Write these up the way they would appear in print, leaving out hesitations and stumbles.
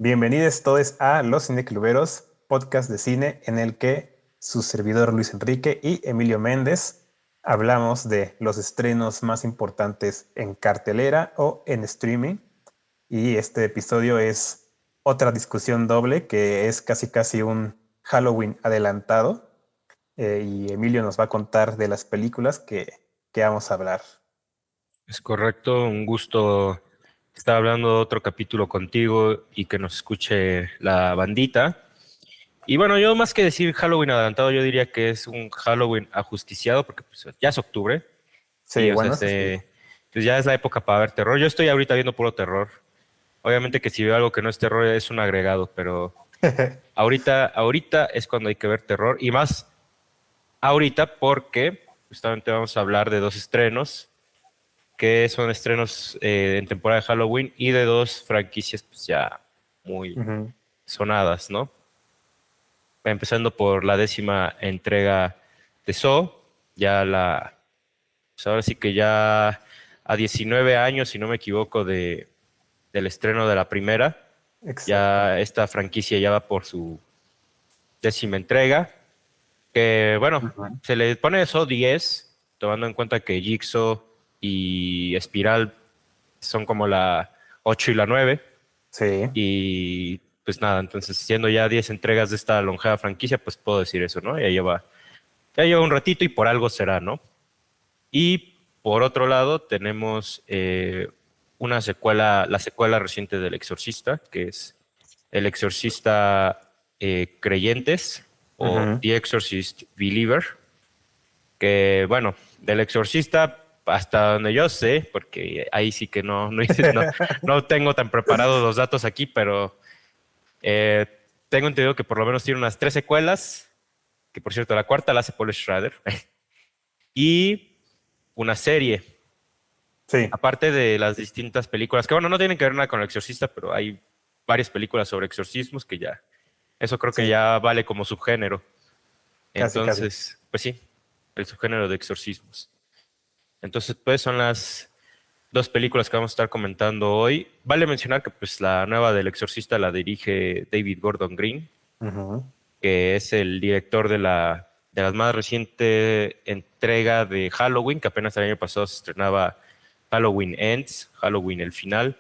Bienvenidos todos a Los Cinecluberos, podcast de cine en el que su servidor Luis Enrique y Emilio Méndez hablamos de los estrenos más importantes en cartelera o en streaming. Y este episodio es otra discusión doble que es casi un Halloween adelantado. Y Emilio nos va a contar de las películas que vamos a hablar. Es correcto, un gusto estar hablando de otro capítulo contigo y que nos escuche la bandita. Y bueno, yo más que decir Halloween adelantado, yo diría que es un Halloween ajusticiado porque pues, ya es octubre y Sí, o sea, bueno, eso sí. pues ya es la época para ver terror. Yo estoy ahorita viendo puro terror. Obviamente que si veo algo que no es terror es un agregado, pero ahorita es cuando hay que ver terror y más ahorita porque justamente vamos a hablar de dos estrenos que son estrenos en temporada de Halloween y de dos franquicias pues ya muy Ujú. sonadas, ¿no? Empezando por la 10ª entrega de Saw, pues ahora sí que ya a 19 años, si no me equivoco, del estreno de la primera, Exacto. ya esta franquicia ya va por su 10ª entrega, que bueno, Ujú. se le pone Saw 10, tomando en cuenta que Jigsaw y Espiral son como la 8 y la 9. Sí. Y pues nada, entonces siendo ya 10 entregas de esta longeada franquicia, pues puedo decir eso, ¿no? Ya lleva un ratito y por algo será, ¿no? Y por otro lado tenemos una secuela, la secuela reciente del Exorcista, que es El Exorcista Creyentes o Ujú. The Exorcist Believer, que bueno, del Exorcista hasta donde yo sé, porque ahí sí que no tengo tan preparados los datos aquí, pero eh, tengo entendido que por lo menos tiene unas 3 secuelas, que por cierto la cuarta la hace Paul Schrader, y una serie, Sí, aparte de las distintas películas, que bueno, no tienen que ver nada con el Exorcista, pero hay varias películas sobre exorcismos que ya, eso creo que sí, ya vale como subgénero. casi. Entonces, pues sí, el subgénero de exorcismos. Entonces, pues son las dos películas que vamos a estar comentando hoy. Vale mencionar que pues la nueva del Exorcista la dirige David Gordon Green, Ujú. que es el director de la más reciente entrega de Halloween, que apenas el año pasado se estrenaba Halloween Ends, Halloween el final,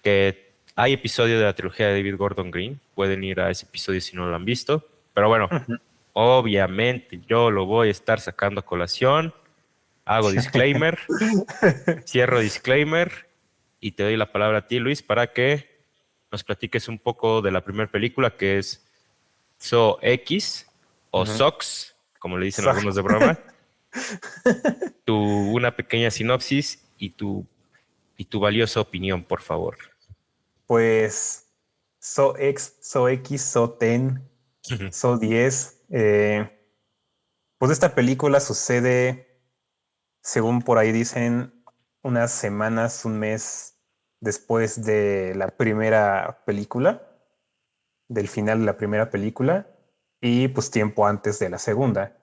que hay episodio de la trilogía de David Gordon Green, pueden ir a ese episodio si no lo han visto, pero bueno, Ujú. obviamente yo lo voy a estar sacando a colación, hago disclaimer, cierro disclaimer y te doy la palabra a ti, Luis, para que nos platiques un poco de la primera película que es So X o Ujú. SOX, como le dicen So- algunos de broma, una pequeña sinopsis y tu valiosa opinión, por favor. Pues So X, So X, So Ten, So 10. Pues esta película sucede, según por ahí dicen, unas semanas, un mes después de la primera película, del final de la primera película, y pues tiempo antes de la segunda.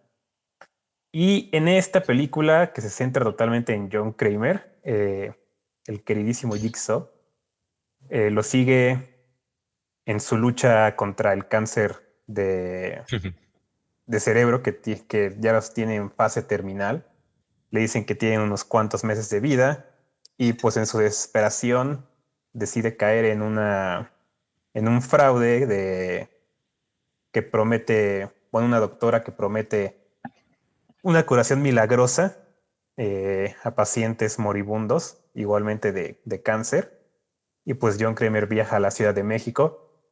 Y en esta película, que se centra totalmente en John Kramer, el queridísimo Jigsaw, lo sigue en su lucha contra el cáncer de cerebro que ya los tiene en fase terminal. Le dicen que tienen unos cuantos meses de vida y pues en su desesperación decide caer en un fraude que promete, bueno, una doctora que promete una curación milagrosa a pacientes moribundos, igualmente de cáncer. Y pues John Kramer viaja a la Ciudad de México,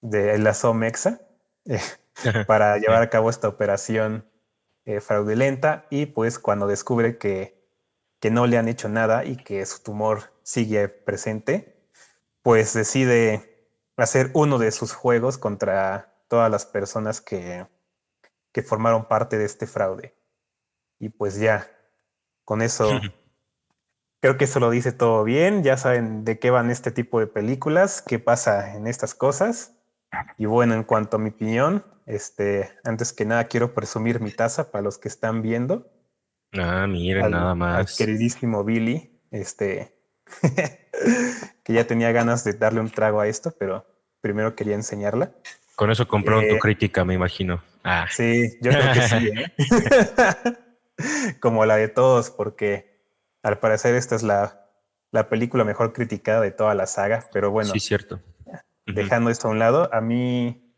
de la Somexa, eh, para llevar a cabo esta operación fraudulenta. Y pues cuando descubre que no le han hecho nada y que su tumor sigue presente, pues decide hacer uno de sus juegos contra todas las personas que formaron parte de este fraude. Y pues ya, con eso, creo que eso lo dice todo bien. Ya saben de qué van este tipo de películas, qué pasa en estas cosas. Y bueno, en cuanto a mi opinión, antes que nada quiero presumir mi taza para los que están viendo, Ah, miren, nada al más. queridísimo Billy, que ya tenía ganas de darle un trago a esto, pero primero quería enseñarla. Con eso compraron tu Eh, crítica, me imagino. Ah. sí, yo creo que sí, ¿eh? Como la de todos, porque al parecer esta es la película mejor criticada de toda la saga, pero Sí, bueno, cierto. Ujú. dejando esto a un lado, a mí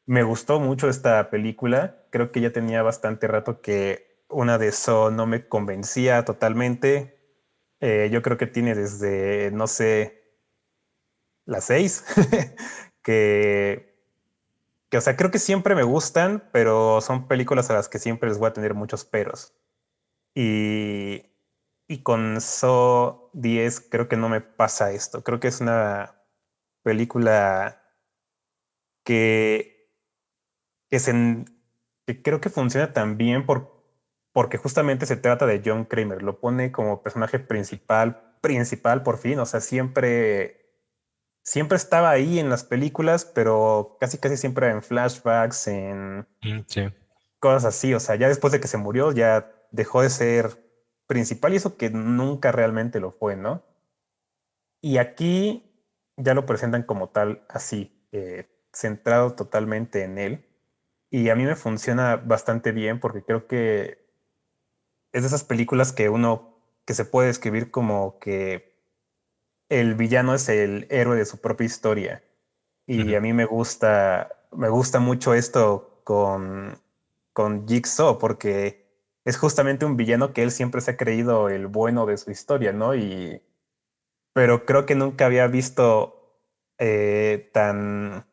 me gustó mucho esta película. Creo que ya tenía bastante rato que una de eso no me convencía totalmente. Yo creo que tiene desde, no sé, las 6, que, o sea, creo que siempre me gustan, pero son películas a las que siempre les voy a tener muchos peros. Y, y con So 10 creo que no me pasa esto. Creo que es una película que, que, se, que creo que funciona tan bien porque justamente se trata de John Kramer. Lo pone como personaje principal por fin. O sea, siempre estaba ahí en las películas, pero casi siempre en flashbacks, en Sí. cosas así. O sea, ya después de que se murió, ya dejó de ser principal y eso que nunca realmente lo fue, ¿no? Y aquí ya lo presentan como tal, así, centrado totalmente en él. Y a mí me funciona bastante bien porque creo que es de esas películas que se puede describir como que el villano es el héroe de su propia historia. Y Ujú. a mí me gusta mucho esto con Jigsaw, porque es justamente un villano que él siempre se ha creído el bueno de su historia, ¿no? Pero creo que nunca había visto tan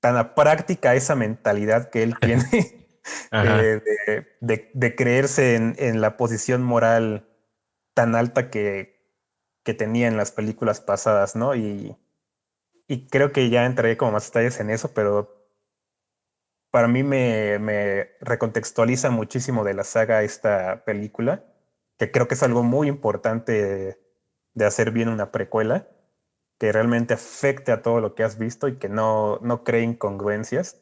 a práctica esa mentalidad que él tiene Ajá. de creerse en la posición moral tan alta que tenía en las películas pasadas, ¿no? Y creo que ya entraré como más detalles en eso, pero para mí me recontextualiza muchísimo de la saga esta película, que creo que es algo muy importante de hacer bien una precuela, que realmente afecte a todo lo que has visto y que no cree incongruencias.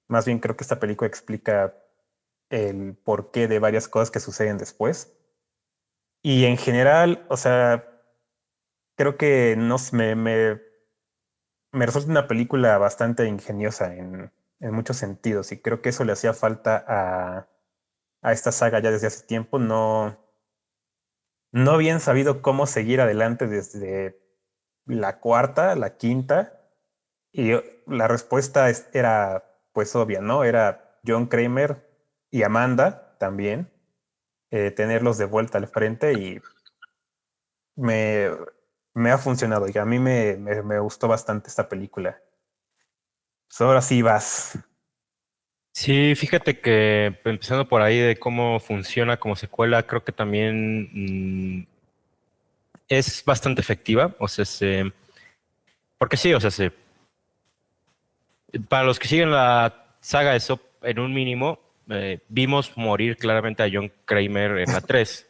Más bien creo que esta película explica el porqué de varias cosas que suceden después. Y en general, o sea, creo que no, sé, me resulta una película bastante ingeniosa en muchos sentidos y creo que eso le hacía falta a esta saga ya desde hace tiempo. No habían sabido cómo seguir adelante desde la cuarta, la quinta, y la respuesta era pues obvia, ¿no? Era John Kramer y Amanda también, tenerlos de vuelta al frente y me, me ha funcionado y a mí me gustó bastante esta película. So, ahora sí vas. Sí, fíjate que empezando por ahí de cómo funciona como secuela, creo que también es bastante efectiva. O sea, porque sí, o sea, para los que siguen la saga de Sop en un mínimo, vimos morir claramente a John Kramer en la 3,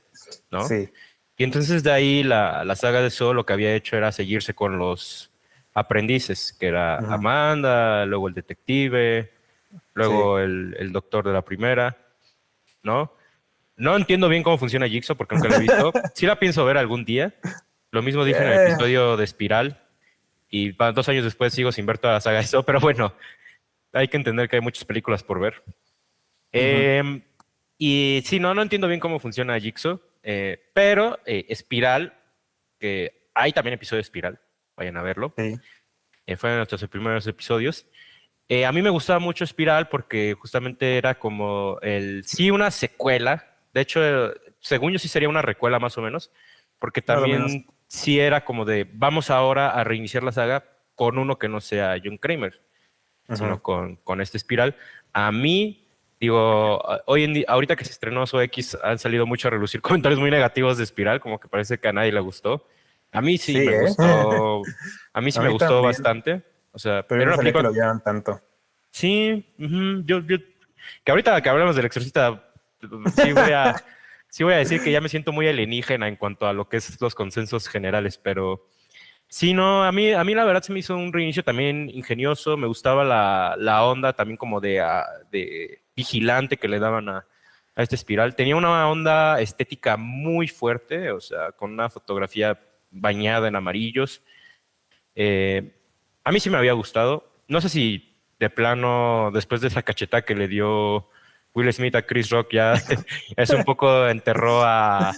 ¿no? Sí. Y entonces de ahí la saga de Saw lo que había hecho era seguirse con los aprendices, que era Ujú. Amanda, luego el detective, Sí. luego el doctor de la primera, ¿no? No entiendo bien cómo funciona Jigsaw porque nunca la he visto. Sí la pienso ver algún día. Lo mismo dije en el Eh, episodio de Espiral y 2 años después sigo sin ver toda la saga de Saw, pero bueno, hay que entender que hay muchas películas por ver. ujú. Eh, y sí, no entiendo bien cómo funciona Jigsaw, pero Espiral, que hay también episodio de Espiral, vayan a verlo. Sí. Fue de nuestros primeros episodios. A mí me gustaba mucho Espiral porque justamente era como sí, una secuela. De hecho, según yo sí sería una recuela más o menos, porque Más o menos. también sí era como de vamos ahora a reiniciar la saga con uno que no sea John Kramer, sino Ujú. con este Espiral. A mí, digo, hoy en día, ahorita que se estrenó So X, han salido mucho a relucir comentarios muy negativos de Espiral, como que parece que a nadie le gustó. A mí sí Sí, me ¿eh? gustó, a mí sí A me mí gustó también, bastante. O sea, pero yo era no una sabía que película, lo odiaban tanto. sí, ujú, que ahorita que hablamos del Exorcista, sí sí voy a decir que ya me siento muy alienígena en cuanto a lo que es los consensos generales, pero sí, no, a mí la verdad se me hizo un reinicio también ingenioso, me gustaba la onda también como de vigilante que le daban a este Espiral. Tenía una onda estética muy fuerte, o sea, con una fotografía bañada en amarillos. A mí sí me había gustado. No sé si de plano, después de esa cachetada que le dio Will Smith a Chris Rock, ya es un poco enterró a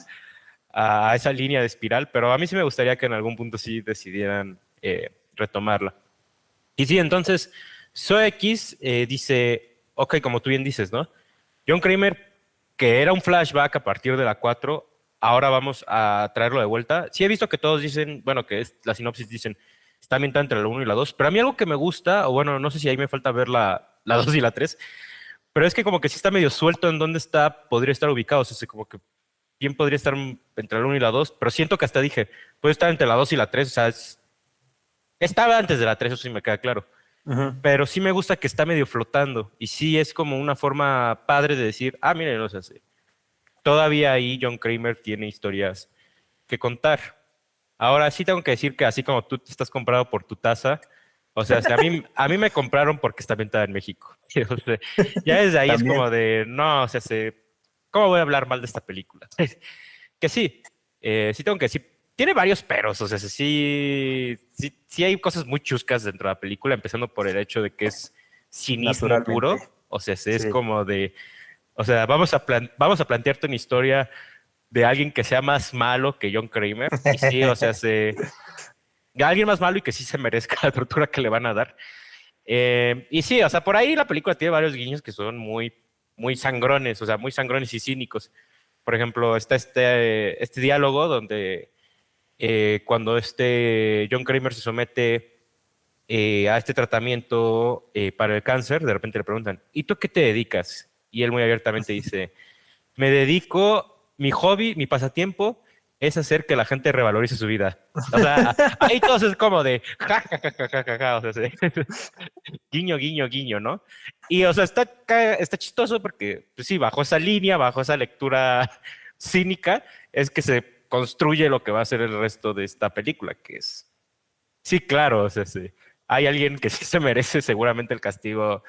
esa línea de espiral, pero a mí sí me gustaría que en algún punto sí decidieran retomarla. Y sí, entonces, SoX dice, ok, como tú bien dices, ¿no? John Kramer, que era un flashback a partir de la 4, ahora vamos a traerlo de vuelta. Sí he visto que todos dicen, bueno, que es, la sinopsis dicen, está ambientada entre la 1 y la 2, pero a mí algo que me gusta, o bueno, no sé si ahí me falta ver la 2 y la 3, pero es que como que sí está medio suelto en dónde está, podría estar ubicado, o sea, como que bien podría estar entre la 1 y la 2, pero siento que hasta dije, puede estar entre la 2 y la 3, o sea, estaba antes de la 3, eso sí me queda claro. Ujú. Pero sí me gusta que está medio flotando. Y sí es como una forma padre de decir, ah, miren, o sea, sí, todavía ahí John Kramer tiene historias que contar. Ahora sí tengo que decir que así como tú te estás comprado por tu taza, o sea, si a mí me compraron porque está ambientada en México. O sea, ya desde ahí es También. como de, no, o sea, ¿cómo voy a hablar mal de esta película? Que sí, sí tengo que decir, tiene varios peros, o sea, sí hay cosas muy chuscas dentro de la película, empezando por el hecho de que es cinismo Naturalmente. puro, o sea, sí es Sí. como de, o sea, vamos a plantearte una historia de alguien que sea más malo que John Kramer, y sí, o sea, de alguien más malo y que sí se merezca la tortura que le van a dar. Y sí, o sea, por ahí la película tiene varios guiños que son muy sangrones, o sea, muy sangrones y cínicos. Por ejemplo, está este diálogo donde cuando John Kramer se somete a este tratamiento para el cáncer, de repente le preguntan, ¿y tú a qué te dedicas? Y él muy abiertamente dice, me dedico, mi hobby, mi pasatiempo es hacer que la gente revalorice su vida. O sea, ahí todos es como de, ja, ja, ja, ja, ja, ja, ja, o sea, guiño, guiño, guiño, ¿no? Y, o sea, está chistoso porque, pues sí, bajo esa línea, bajo esa lectura cínica, es que se construye lo que va a ser el resto de esta película, que es, sí, claro, o sea, sí, hay alguien que sí se merece seguramente el castigo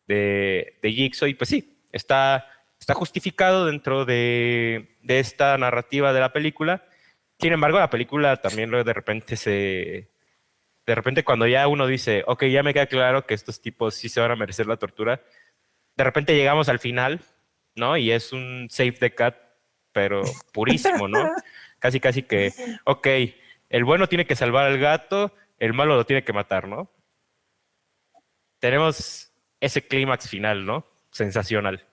de Jigsaw, y pues sí, está justificado dentro de esta narrativa de la película. Sin embargo, la película también luego de repente cuando ya uno dice, ok, ya me queda claro que estos tipos sí se van a merecer la tortura, de repente llegamos al final, ¿no? Y es un save the cat, pero purísimo, ¿no? Casi, casi que, ok, el bueno tiene que salvar al gato, el malo lo tiene que matar, ¿no? Tenemos ese clímax final, ¿no? Sensacional.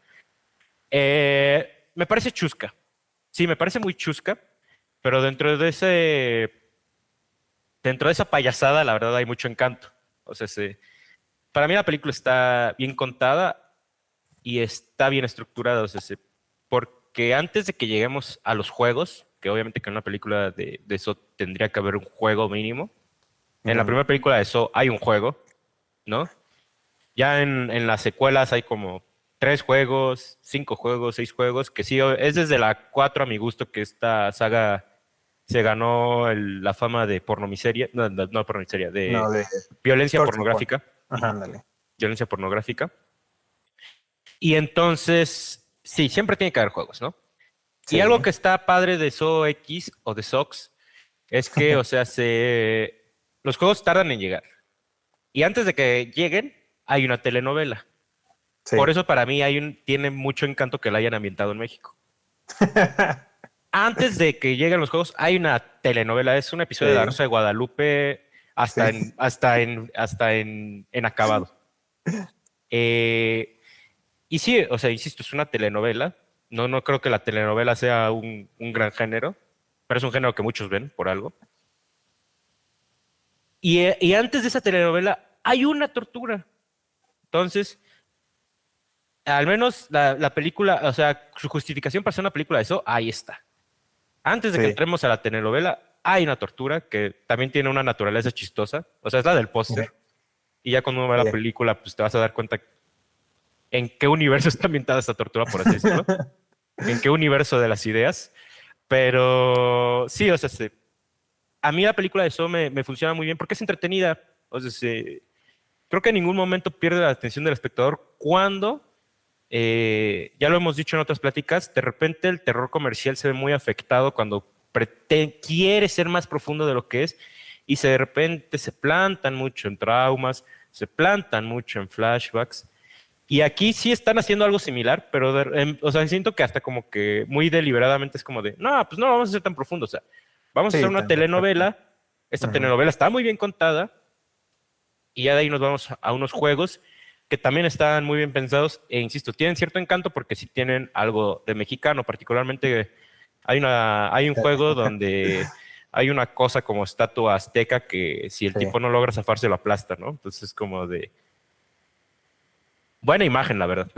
Me parece chusca. Sí, me parece muy chusca, pero dentro de esa payasada, la verdad, hay mucho encanto. O sea, para mí la película está bien contada y está bien estructurada. O sea, porque antes de que lleguemos a los juegos, que obviamente que en una película de eso tendría que haber un juego mínimo. En la Ujú. primera película de eso hay un juego, ¿no? Ya en las secuelas hay como 3 juegos, 5 juegos, 6 juegos, que sí, es desde la 4 a mi gusto que esta saga se ganó la fama de pornomiseria, no, no, no pornomiseria, de No, de violencia Torture Porn. pornográfica. Ajá, Ujú. ándale. Violencia pornográfica. Y entonces, sí, siempre tiene que haber juegos, ¿no? Y algo Sí. que está padre de SOX o de SOX es que, o sea, los juegos tardan en llegar. Y antes de que lleguen, hay una telenovela. Por Sí. eso para mí tiene mucho encanto que la hayan ambientado en México. Antes de que lleguen los juegos, hay una telenovela, es un episodio de La Sí. Rosa de Guadalupe hasta Sí. en acabado. Eh, y sí, o sea, insisto, es una telenovela. No creo que la telenovela sea un gran género, pero es un género que muchos ven por algo. Y antes de esa telenovela hay una tortura. Entonces, al menos la película, o sea, su justificación para hacer una película de eso, ahí está. Antes de que Sí. entremos a la telenovela, hay una tortura que también tiene una naturaleza chistosa. O sea, es la del Sí. póster. Y ya cuando uno ve la Sí. película, pues te vas a dar cuenta en qué universo está ambientada esta tortura, por así decirlo. En qué universo de las ideas. Pero sí, o sea, a mí la película de eso me funciona muy bien porque es entretenida. O sea, creo que en ningún momento pierde la atención del espectador cuando, ya lo hemos dicho en otras pláticas, de repente el terror comercial se ve muy afectado cuando quiere ser más profundo de lo que es y de repente se plantan mucho en traumas, se plantan mucho en flashbacks. Y aquí sí están haciendo algo similar, pero, o sea, siento que hasta como que muy deliberadamente es como de, no, pues no vamos a ser tan profundos, o sea, vamos a hacer Sí, una perfecto. telenovela, esta Ujú. telenovela está muy bien contada, y ya de ahí nos vamos a unos juegos que también están muy bien pensados, e insisto, tienen cierto encanto porque sí tienen algo de mexicano, particularmente hay un juego donde hay una cosa como estatua azteca que si el Sí. tipo no logra zafarse lo aplasta, ¿no? Entonces es como de buena imagen, la verdad.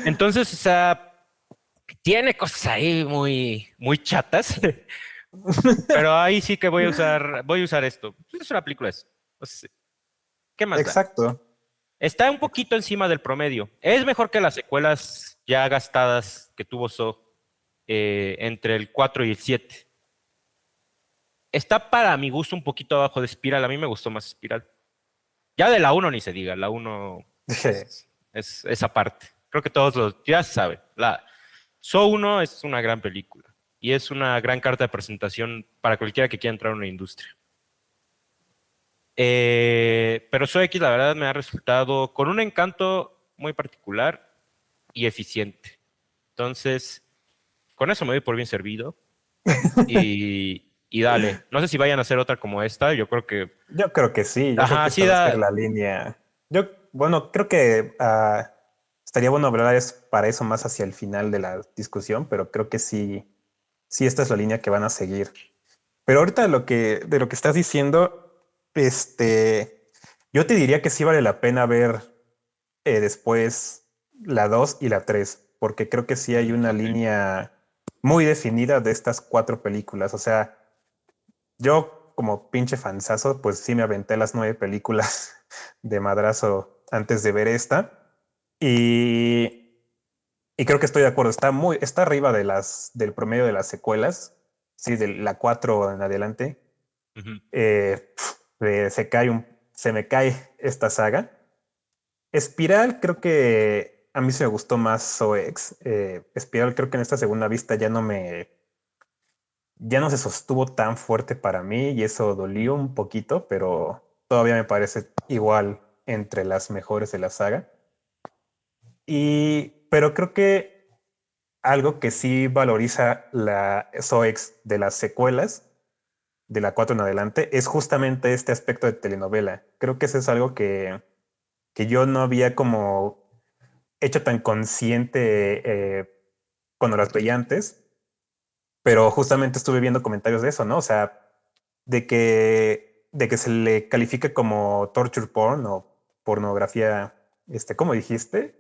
Entonces, o sea, tiene cosas ahí muy, muy chatas, pero ahí sí que voy a usar esto. Es una película, o sea, ¿qué más da? Exacto. Está un poquito encima del promedio. Es mejor que las secuelas ya gastadas que tuvo Saw entre el 4 y el 7. Está para mi gusto un poquito abajo de Spiral. A mí me gustó más Spiral. Ya de la uno ni se diga. La uno es esa parte. Creo que todos los ya se saben. Saw 1 es una gran película y es una gran carta de presentación para cualquiera que quiera entrar a una industria. Pero Saw X, la verdad, me ha resultado con un encanto muy particular y eficiente. Entonces, con eso me doy por bien servido y dale. No sé si vayan a hacer otra como esta. Yo creo que, Yo creo que sí, yo creo ajá, que esta sí va a ser da. la línea. Yo, bueno, creo que estaría bueno hablar para eso más hacia el final de la discusión, pero creo que sí, sí, esta es la línea que van a seguir. Pero ahorita de lo que estás diciendo, yo te diría que sí vale la pena ver después la 2 y la 3 porque creo que sí hay una Ok. línea muy definida de estas cuatro películas. O sea, yo como pinche fanzazo, pues sí me aventé las 9 películas de madrazo antes de ver esta. Y, y creo que estoy de acuerdo. Está arriba del promedio de las secuelas. Sí, de la 4 en adelante. Ujú. Se me cae esta saga. Espiral, creo que a mí se me gustó más Soex. Espiral, creo que en esta segunda vista ya no se sostuvo tan fuerte para mí y eso dolió un poquito, pero todavía me parece igual entre las mejores de la saga. Pero creo que algo que sí valoriza la SOEX de las secuelas, de la 4 en adelante, es justamente este aspecto de telenovela. Creo que eso es algo que yo no había como hecho tan consciente cuando las veía antes, pero justamente estuve viendo comentarios de eso, ¿no? O sea, de que se le califica como torture porn o pornografía, ¿cómo dijiste?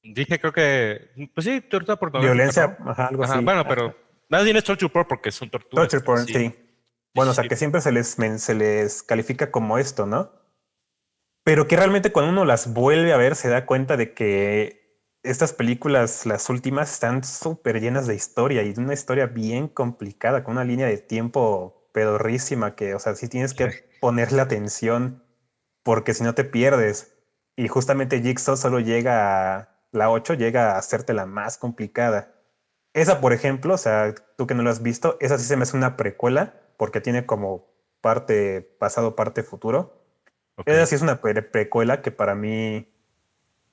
Dije, creo que, pues sí, tortura pornográfica, Violencia, ¿no? ajá, algo Ajá, así. bueno, pero Ajá. más bien es torture porn porque son torturas, Torture pero porn, sí. sí. Sí, Bueno, sí, o sea, sí. que siempre se les califica como esto, ¿no? Pero que realmente cuando uno las vuelve a ver se da cuenta de que estas películas, las últimas, están súper llenas de historia y de una historia bien complicada, con una línea de tiempo pedorrísima que, o sea, sí tienes que ponerle atención porque si no te pierdes. Y justamente Jigsaw solo la 8 llega a hacerte la más complicada. Esa, por ejemplo, o sea, tú que no lo has visto, esa sí se me hace una precuela porque tiene como parte pasado, parte futuro. Ok. Esa sí es una precuela que para mí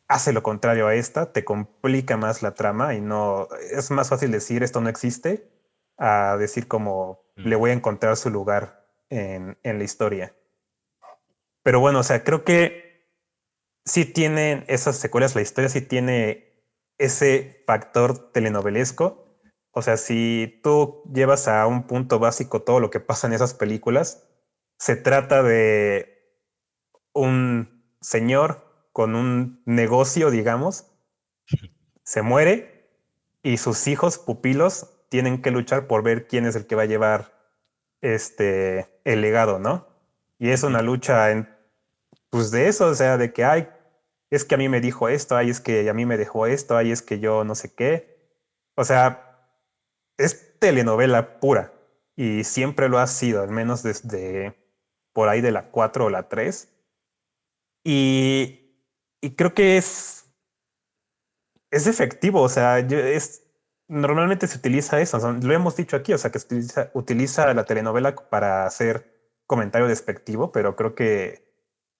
hace lo contrario a esta, te complica más la trama y no, es más fácil decir esto no existe a decir como le Mm. voy a encontrar su lugar en la historia. Pero bueno, o sea, creo que sí tienen esas secuelas, la historia sí tiene ese factor telenovelesco. O sea, si tú llevas a un punto básico todo lo que pasa en esas películas, se trata de un señor con un negocio, digamos, se muere y sus hijos pupilos tienen que luchar por ver quién es el que va a llevar el legado, ¿no? Y es Ujú. una lucha pues de eso, o sea, de que, ay, es que a mí me dijo esto, ay, es que a mí me dejó esto, ay, es que yo no sé qué. O sea, es telenovela pura y siempre lo ha sido, al menos desde por ahí de la 4 o la 3. Y, y creo que es efectivo, o sea, normalmente se utiliza eso, o sea, lo hemos dicho aquí, o sea, que se utiliza la telenovela para hacer comentario despectivo, pero creo que,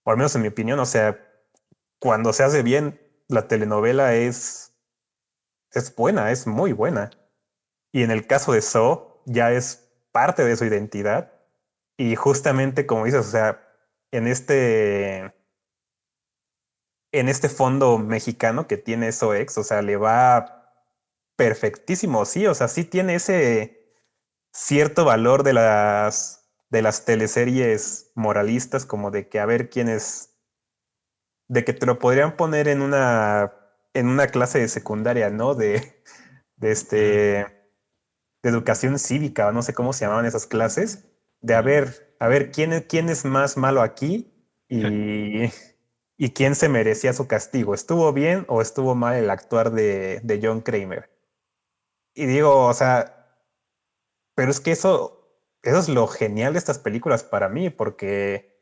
o al menos en mi opinión, o sea, cuando se hace bien, la telenovela es buena, es muy buena. Y en el caso de So, ya es parte de su identidad. Y justamente como dices, o sea, en este, en este fondo mexicano que tiene SOEX, o sea, le va perfectísimo, sí, o sea, sí tiene ese cierto valor de las teleseries moralistas, como de que a ver quién es, de que te lo podrían poner en una clase de secundaria, ¿no? De Ujú, de educación cívica, o no sé cómo se llamaban esas clases, de ujú. a ver quién es más malo aquí y, y quién se merecía su castigo. ¿Estuvo bien o estuvo mal el actuar de John Kramer? Y digo, o sea, pero es que eso es lo genial de estas películas para mí, porque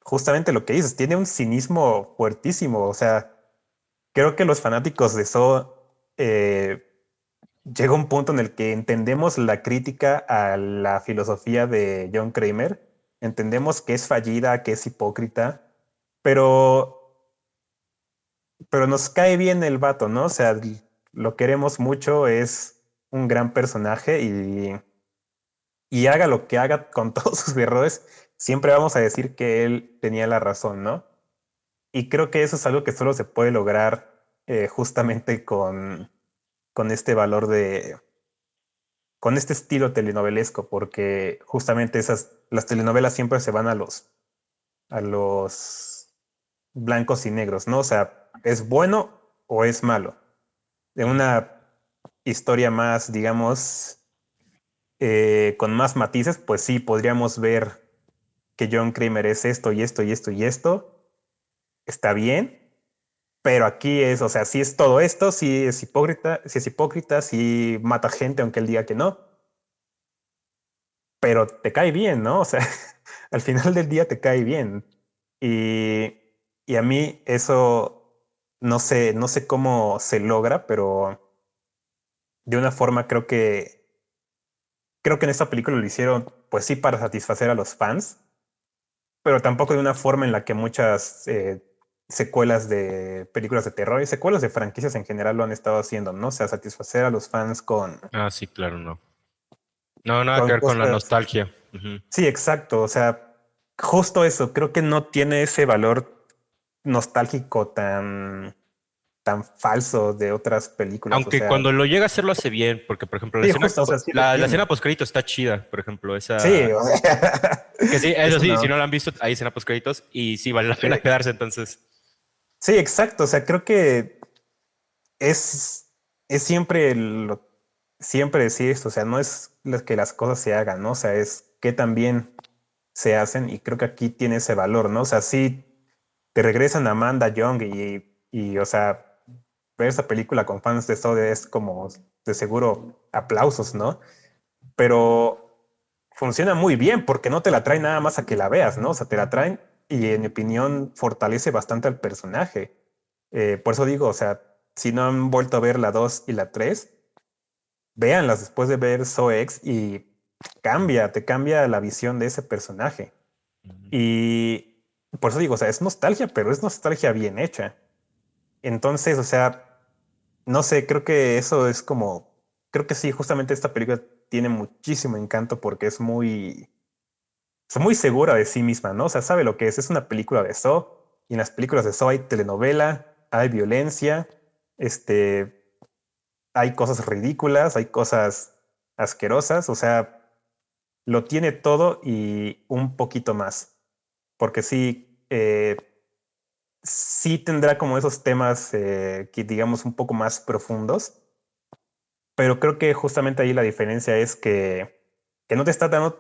justamente lo que dices, tiene un cinismo fuertísimo. O sea, creo que los fanáticos de Saw llega un punto en el que entendemos la crítica a la filosofía de John Kramer, entendemos que es fallida, que es hipócrita, pero, pero nos cae bien el vato, ¿no? O sea, lo queremos mucho, es un gran personaje y haga lo que haga con todos sus errores, siempre vamos a decir que él tenía la razón, ¿no? Y creo que eso es algo que solo se puede lograr justamente con este valor con este estilo telenovelesco, porque justamente las telenovelas siempre se van a los blancos y negros, ¿no? O sea, ¿es bueno o es malo? De una historia más, digamos, con más matices, pues sí, podríamos ver que John Kramer es esto y esto y esto y esto, está bien, pero aquí es, o sea, sí es todo esto, sí es hipócrita, sí mata gente aunque él diga que no, pero te cae bien, ¿no? O sea, al final del día te cae bien. Y, y a mí eso no sé cómo se logra, pero de una forma creo que en esta película lo hicieron, pues sí, para satisfacer a los fans, pero tampoco de una forma en la que muchas secuelas de películas de terror y secuelas de franquicias en general lo han estado haciendo, ¿no? O sea, satisfacer a los fans Ah, sí, claro, no. No, nada que con ver con la cosas. nostalgia. Ujú. Sí, exacto. O sea, justo eso. Creo que no tiene ese valor nostálgico tan falso de otras películas. O Aunque sea, cuando lo llega a hacer lo hace bien, porque por ejemplo sí, justo, o sea, sí lo la tiene. escena postcrédito está chida, por ejemplo, Sí, esa o sea, que sí, eso eso sí, si no. no la han visto, hay escena postcréditos y sí vale la Sí, pena quedarse entonces. sí, exacto. O sea, creo que es siempre decir esto. O sea, no es que las cosas se hagan, ¿no? O sea, es que también se hacen y creo que aquí tiene ese valor, ¿no? O sea, sí te regresan a Amanda Young o sea, ver esa película con fans de Saw es como de seguro aplausos, ¿no? Pero funciona muy bien porque no te la traen nada más a que la veas, ¿no? O sea, te la traen y en mi opinión fortalece bastante al personaje. Por eso digo, o sea, si no han vuelto a ver la 2 y la 3 véanlas después de ver Saw X y te cambia la visión de ese personaje. Ujú. Y por eso digo, o sea, es nostalgia, pero es nostalgia bien hecha. Entonces, o sea, no sé, creo que eso es como, creo que sí, justamente esta película tiene muchísimo encanto porque es muy segura de sí misma, ¿no? O sea, sabe lo que es una película de Saw y en las películas de Saw hay telenovela, hay violencia, este, hay cosas ridículas, hay cosas asquerosas, o sea, lo tiene todo y un poquito más, porque sí, sí tendrá como esos temas que digamos un poco más profundos, pero creo que justamente ahí la diferencia es que no te está dando,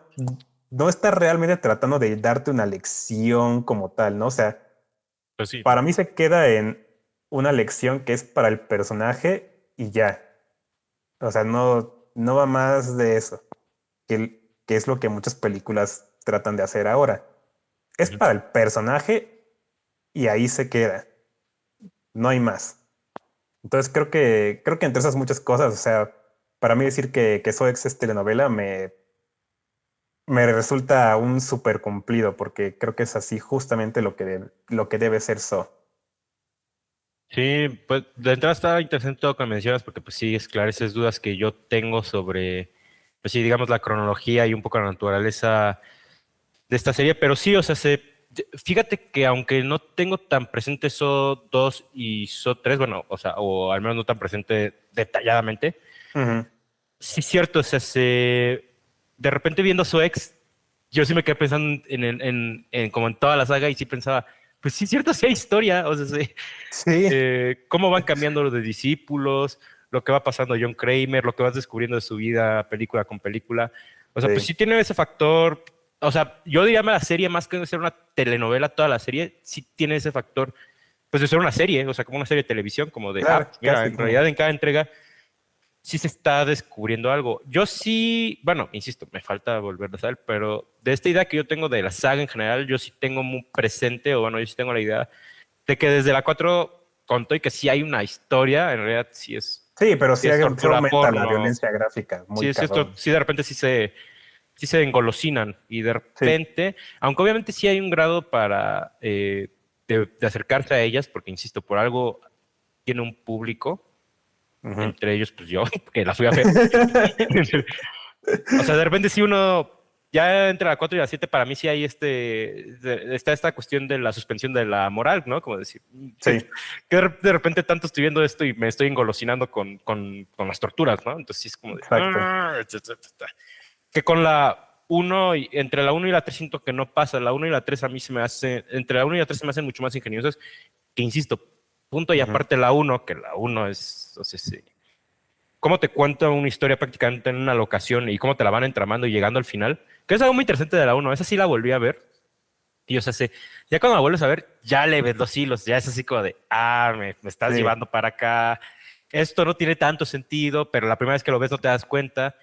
no está realmente tratando de darte una lección como tal, ¿no? O sea, Pues sí, para ¿no? mí se queda en una lección que es para el personaje y ya. O sea, no va más de eso, que es lo que muchas películas tratan de hacer ahora. Es Ujú. para el personaje y ahí se queda, no hay más. Entonces creo que entre esas muchas cosas, o sea, para mí decir que SOEX es telenovela me resulta un súper cumplido, porque creo que es así justamente lo que debe ser So. Sí, pues de entrada está interesante todo lo que mencionas porque pues sí esclareces dudas que yo tengo sobre, pues sí, digamos la cronología y un poco la naturaleza de esta serie, pero sí, o sea, fíjate que aunque no tengo tan presente So 2 y So 3, bueno, o sea, o al menos no tan presente detalladamente, Ujú. sí es cierto, o sea, de repente viendo So X, yo sí me quedé pensando en como en toda la saga y sí pensaba, pues sí es cierto, sí hay historia, o sea, sí, Sí, cómo van cambiando los de discípulos, lo que va pasando a John Kramer, lo que vas descubriendo de su vida película con película. O sea, pues sí, sí tiene ese factor. O sea, yo diría la serie, más que ser una telenovela, toda la serie, sí tiene ese factor, pues de ser una serie, o sea, como una serie de televisión, como de, claro, pues mira, casi en como. realidad en cada entrega sí se está descubriendo algo. Yo sí, bueno, insisto, me falta volver a saber, pero de esta idea que yo tengo de la saga en general, yo sí tengo muy presente, o bueno, yo sí tengo la idea de que desde la 4 contó y que sí hay una historia, en realidad Sí, pero sí sí, es sí tortura aumenta la porno, violencia gráfica, muy sí, cabrón. sí de repente sí se engolosinan y de Sí. repente, aunque obviamente sí hay un grado para de acercarse a ellas, porque insisto, por algo tiene un público, Ujú. entre ellos pues yo, que la fui a ver. O sea, de repente si uno, ya entre la 4 y la 7, para mí sí hay está esta cuestión de la suspensión de la moral, ¿no? Como decir, Sí, que de repente tanto estoy viendo esto y me estoy engolosinando con las torturas, ¿no? Entonces sí es como de... exacto. Que con la uno entre la uno y la 3 siento que no pasa. La uno y la 3 a mí se me hace, entre la uno y la 3 se me hacen mucho más ingeniosas, que insisto, punto y Ujú. aparte la uno que la uno es, o sea, sí, cómo te cuenta una historia prácticamente en una locación y cómo te la van entramando y llegando al final, que es algo muy interesante de la uno. Esa sí la volví a ver. Y o sea, ya cuando la vuelves a ver, ya le ves los hilos, ya es así como de, me estás Sí, llevando para acá. Esto no tiene tanto sentido, pero la primera vez que lo ves no te das cuenta.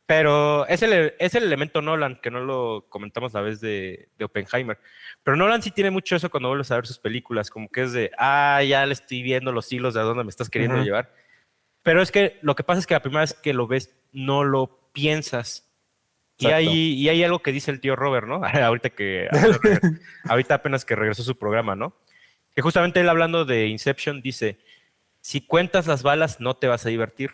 Pero es el elemento Nolan, que no lo comentamos la vez de Oppenheimer. Pero Nolan sí tiene mucho eso cuando vuelves a ver sus películas, como que es de, ya le estoy viendo los hilos de a dónde me estás queriendo ujú. llevar. Pero es que lo que pasa es que la primera vez que lo ves, no lo piensas. Exacto. Y hay algo que dice el tío Robert, ¿no? Ahorita apenas que regresó su programa, ¿no? Que justamente él hablando de Inception dice, si cuentas las balas no te vas a divertir.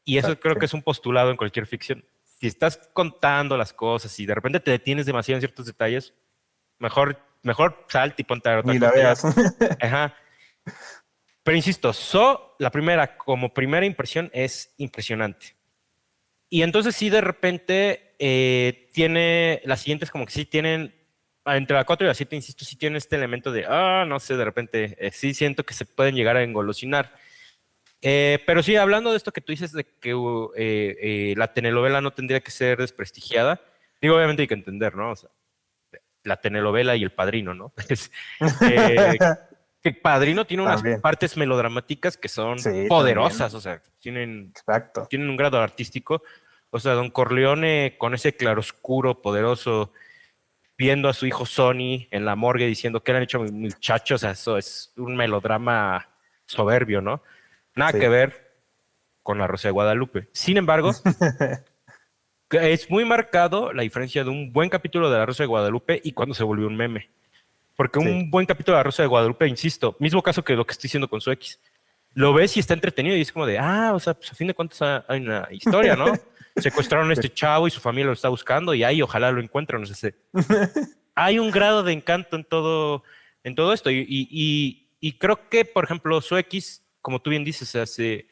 Y eso Exacto, creo sí. que es un postulado en cualquier ficción. Si estás contando las cosas y de repente te detienes demasiado en ciertos detalles, mejor salte y ponte a ver otra Ni la cosa ya. veas. Ajá. Pero insisto, la primera, como primera impresión, es impresionante. Y entonces sí, de repente tiene, las siguientes como que sí tienen, entre la 4 y la 7 insisto, sí tiene este elemento de, no sé, de repente sí siento que se pueden llegar a engolosinar. Pero sí, hablando de esto que tú dices de que la telenovela no tendría que ser desprestigiada, digo, obviamente hay que entender, ¿no? O sea, la telenovela y El Padrino, ¿no? Eh, que Padrino tiene unas También. partes melodramáticas que son Sí, también. poderosas, o sea, Exacto. tienen un grado artístico. O sea, Don Corleone con ese claroscuro poderoso, viendo a su hijo Sonny en la morgue diciendo que le han hecho a mi muchacho, o sea, eso es un melodrama soberbio, ¿no? Nada que Sí. ver con La Rosa de Guadalupe. Sin embargo, que es muy marcado la diferencia de un buen capítulo de La Rosa de Guadalupe y cuando se volvió un meme. Porque Sí. un buen capítulo de La Rosa de Guadalupe, insisto, mismo caso que lo que estoy diciendo con su X, lo ves y está entretenido y es como de, o sea, pues a fin de cuentas hay una historia, ¿no? Secuestraron a Sí. este chavo y su familia lo está buscando y ahí ojalá lo encuentren. No sé, hay un grado de encanto en todo esto y creo que, por ejemplo, su X, como tú bien dices, hace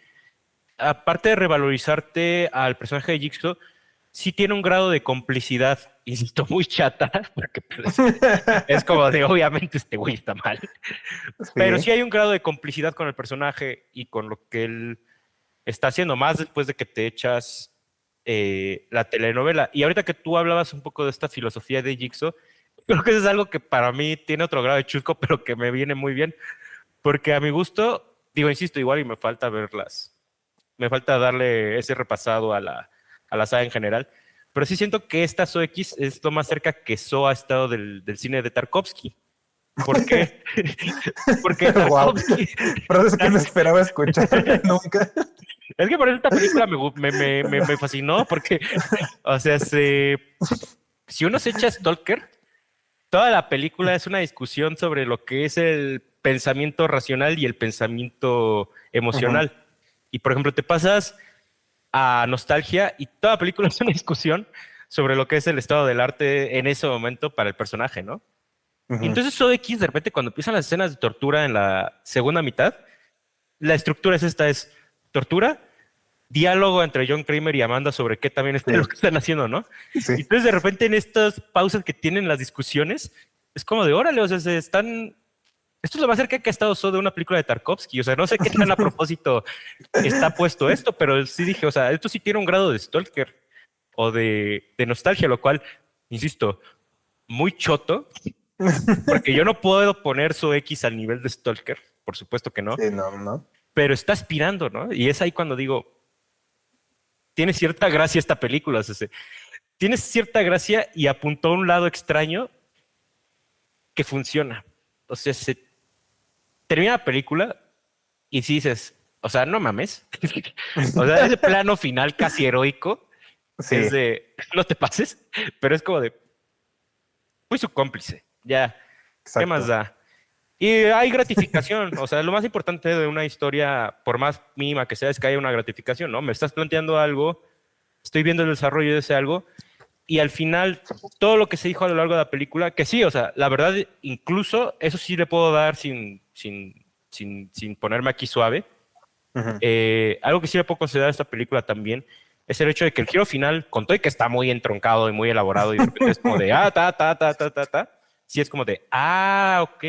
aparte de revalorizarte al personaje de Jigsaw, sí tiene un grado de complicidad, insisto, muy chata, porque pues, es como de obviamente este güey está mal, pero Sí. sí hay un grado de complicidad con el personaje y con lo que él está haciendo, más después de que te echas la telenovela. Y ahorita que tú hablabas un poco de esta filosofía de Jigsaw, creo que eso es algo que para mí tiene otro grado de chusco, pero que me viene muy bien, porque a mi gusto, digo, insisto, igual y me falta verlas, me falta darle ese repasado a la saga en general. Pero sí siento que esta So X es lo más cerca que So ha estado del cine de Tarkovsky. ¿Por qué? Porque Wow. Tarkovsky, Pero es que no esperaba escuchar nunca. Es que por eso esta película me fascinó, porque, o sea, si uno se echa Stalker, toda la película es una discusión sobre lo que es el pensamiento racional y el pensamiento Ujú, emocional. Y, por ejemplo, te pasas a Nostalgia y toda la película es una discusión sobre lo que es el estado del arte en ese momento para el personaje, ¿no? Y ujú. entonces X, de repente, cuando empiezan las escenas de tortura en la segunda mitad, la estructura es esta, es tortura, diálogo entre John Kramer y Amanda sobre qué también es lo Sí, que están haciendo, ¿no? Y sí, entonces de repente en estas pausas que tienen las discusiones, es como de órale, o sea, se están... Esto es lo más cerca que ha estado So de una película de Tarkovsky, o sea, no sé qué tan a propósito está puesto esto, pero sí dije, o sea, esto sí tiene un grado de stalker o de nostalgia, lo cual, insisto, muy choto, porque yo no puedo poner So X al nivel de stalker, por supuesto que no, sí, no, no. pero está aspirando, ¿no? Y es ahí cuando digo, tiene cierta gracia esta película, o sea, tiene cierta gracia y apuntó a un lado extraño que funciona. O sea, se termina la película y si dices, o sea, no mames. O sea, ese plano final casi heroico es Sí, de, no te pases, pero es como de, fui su cómplice, ya, ¿qué más exacto. da? Y hay gratificación, o sea, lo más importante de una historia, por más mínima que sea, es que haya una gratificación, ¿no? Me estás planteando algo, estoy viendo el desarrollo de ese algo, y al final, todo lo que se dijo a lo largo de la película, que sí, o sea, la verdad, incluso eso sí le puedo dar sin ponerme aquí suave. Ujú. Algo que sí le puedo considerar a esta película también es el hecho de que el giro final, con todo y que está muy entroncado y muy elaborado, y de repente es como de, sí es como de, ok,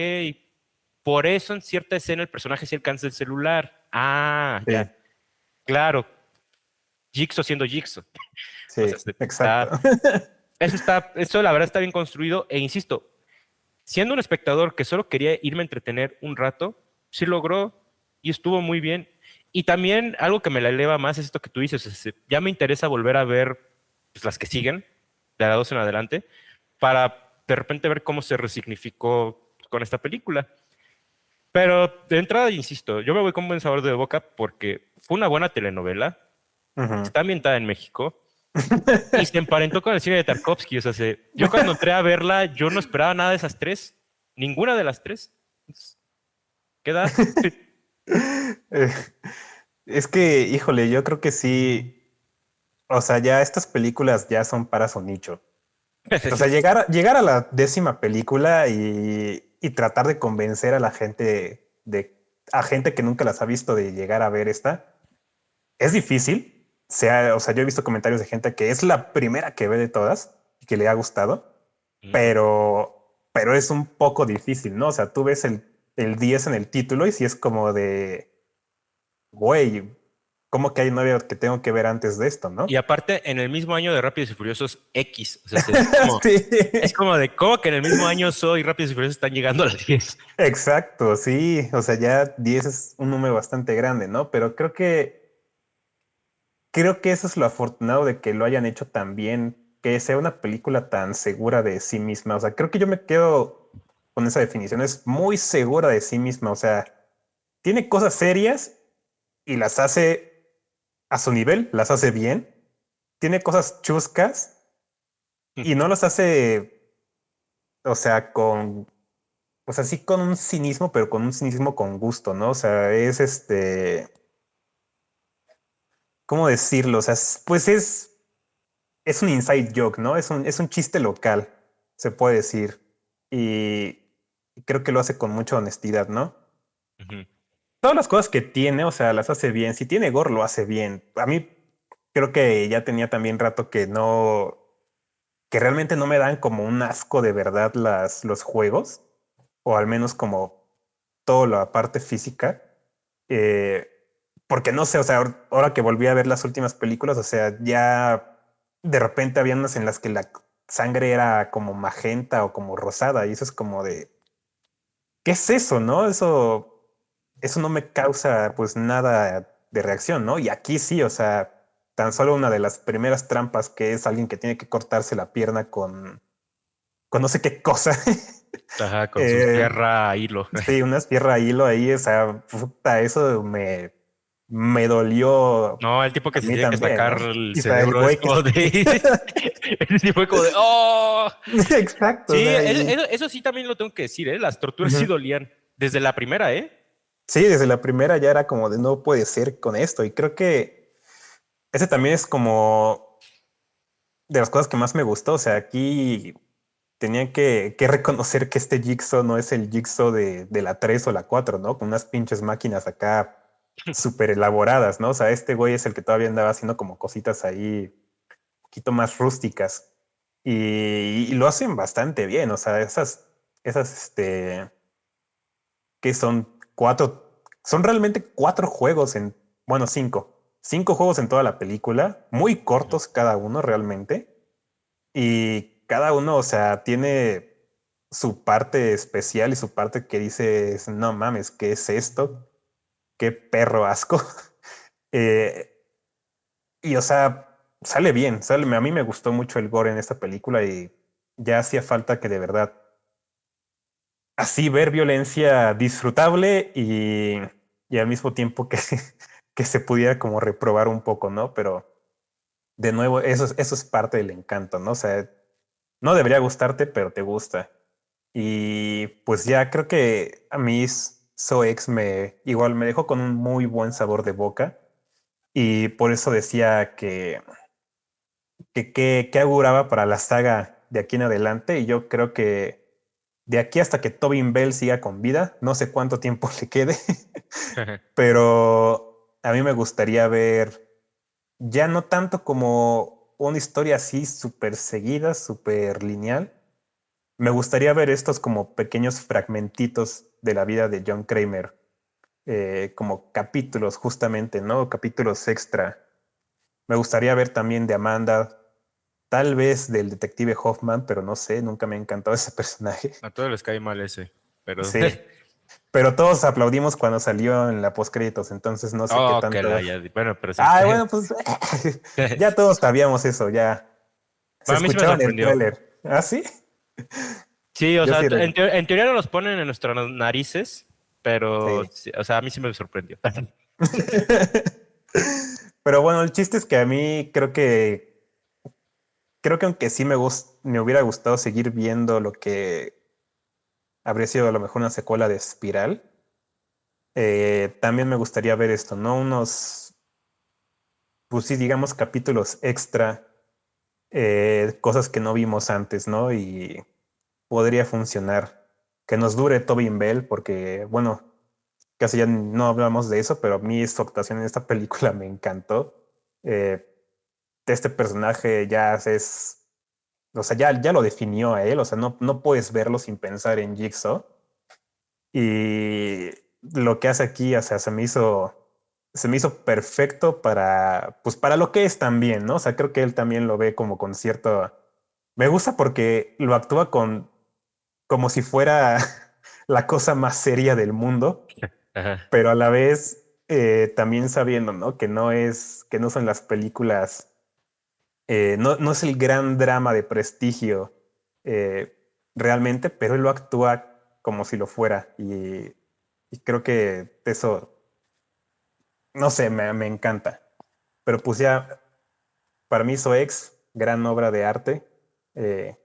por eso en cierta escena el personaje sí alcanza el celular. Ya, Sí, claro, Jigsaw siendo Jigsaw. O sea, sí, exacto. eso la verdad está bien construido e insisto, siendo un espectador que solo quería irme a entretener un rato, sí logró y estuvo muy bien. Y también algo que me la eleva más es esto que tú dices, ya me interesa volver a ver pues, las que siguen, de la 2 en adelante, para de repente ver cómo se resignificó con esta película. Pero de entrada, insisto, yo me voy con buen sabor de boca porque fue una buena telenovela, Ujú. está ambientada en México, y se emparentó con el cine de Tarkovsky. O sea, yo cuando entré a verla, yo no esperaba nada de esas tres. Ninguna de las tres. ¿Qué da? Eh, Es que, híjole, yo creo que sí, o sea, ya estas películas ya son para su nicho. O sea, llegar a la décima película y tratar de convencer a la gente a gente que nunca las ha visto de llegar a ver esta, es difícil. O sea, yo he visto comentarios de gente que es la primera que ve de todas y que le ha gustado, pero es un poco difícil, ¿no? O sea, tú ves el 10 en el título y si es como de, güey, ¿cómo que hay nueve que tengo que ver antes de esto, Y no? aparte, en el mismo año de Rápidos y Furiosos X. O sea, Sí, es como de, ¿cómo que en el mismo año Soy y Rápidos y Furiosos están llegando a las 10? exacto, sí. O sea, ya 10 es un número bastante grande, ¿no? Pero creo que eso es lo afortunado de que lo hayan hecho tan bien, que sea una película tan segura de sí misma. O sea, creo que yo me quedo con esa definición. Es muy segura de sí misma. O sea, tiene cosas serias y las hace a su nivel, las hace bien. Tiene cosas chuscas y no las hace, o sea, o sea, sí con un cinismo, pero con un cinismo con gusto, ¿no? O sea, es ¿cómo decirlo? O sea, pues es un inside joke, ¿no? Es un chiste local, se puede decir. Y creo que lo hace con mucha honestidad, ¿no? Ujú. Todas las cosas que tiene, o sea, las hace bien. Si tiene gore, lo hace bien. A mí creo que ya tenía también rato que realmente no me dan como un asco de verdad los juegos, o al menos como toda la parte física. Eh, Porque no sé, o sea, ahora que volví a ver las últimas películas, o sea, ya de repente había unas en las que la sangre era como magenta o como rosada, y eso es como de, ¿qué es eso, no? Eso no me causa pues nada de reacción, ¿no? Y aquí sí, o sea, tan solo una de las primeras trampas que es alguien que tiene que cortarse la pierna con no sé qué cosa. Ajá, con su Eh, sierra a hilo. sí, una sierra a hilo ahí, o sea, puta, eso me... me dolió No, el tipo a que se mí tiene que también, sacar ¿no? el O sea, el cerebro es güey que... como de... Ese sí fue como de... ¡Oh! Exacto, o Sí, sea, y... eso sí también lo tengo que decir, ¿eh? Las torturas sí Ujú. dolían. Desde la primera, ¿eh? Sí, desde la primera ya era como de no puede ser con esto. Y creo que ese también es como de las cosas que más me gustó. O sea, aquí tenían que reconocer que este Jigsaw no es el Jigsaw de la 3 o la 4, ¿no? Con unas pinches máquinas acá súper elaboradas, ¿no? O sea, este güey es el que todavía andaba haciendo como cositas ahí un poquito más rústicas. Y lo hacen bastante bien. O sea, que son son realmente cuatro juegos bueno, cinco juegos en toda la película, muy cortos cada uno realmente, y cada uno, o sea, tiene su parte especial y su parte que dices, no mames, ¿qué es esto? Qué perro asco. Eh, y o sea, sale bien, a mí me gustó mucho el gore en esta película y ya hacía falta que de verdad así ver violencia disfrutable y al mismo tiempo que, que se pudiera como reprobar un poco, ¿no? Pero de nuevo, eso es parte del encanto, ¿no? O sea, no debería gustarte, pero te gusta. Y pues ya creo que a mí Soex igual me dejó con un muy buen sabor de boca y por eso decía que auguraba para la saga de aquí en adelante y yo creo que de aquí hasta que Tobin Bell siga con vida, no sé cuánto tiempo le quede, pero a mí me gustaría ver ya no tanto como una historia así súper seguida, súper lineal. Me gustaría ver estos como pequeños fragmentitos de la vida de John Kramer, como capítulos justamente, ¿no? Capítulos extra. Me gustaría ver también de Amanda, tal vez del detective Hoffman, pero no sé, nunca me ha encantado ese personaje. A todos les cae mal ese, pero... Sí, pero todos aplaudimos cuando salió en la postcréditos, entonces no sé qué Oh, que tanto. la ya... Bueno, pero sí. Ay, bueno, pues ya todos sabíamos eso, ya se Bueno, a mí sí me escuchaba en el sorprendió. tráiler. ¿Ah, sí? Sí, o Yo sea, sí. en teoría no los ponen en nuestras narices, pero, Sí. sí, o sea, a mí sí me sorprendió. Pero bueno, el chiste es que a mí creo que aunque sí me hubiera gustado seguir viendo lo que habría sido a lo mejor una secuela de Espiral, también me gustaría ver esto, ¿no? Pues sí, digamos, capítulos extra, cosas que no vimos antes, ¿no? Y podría funcionar. Que nos dure Tobin Bell, porque, bueno, casi ya no hablamos de eso, pero a mí su actuación en esta película me encantó. Eh, este personaje o sea, ya lo definió a él, o sea, no puedes verlo sin pensar en Jigsaw. Y lo que hace aquí, o sea, se me hizo perfecto pues para lo que es también, ¿no? O sea, creo que él también lo ve como con cierto, me gusta porque lo actúa como si fuera la cosa más seria del mundo, Ajá. pero a la vez también sabiendo, ¿no? Que no son las películas, no es el gran drama de prestigio eh, realmente, pero él lo actúa como si lo fuera y creo que eso, no sé, me encanta. Pero pues ya, para mí Ex gran obra de arte. eh,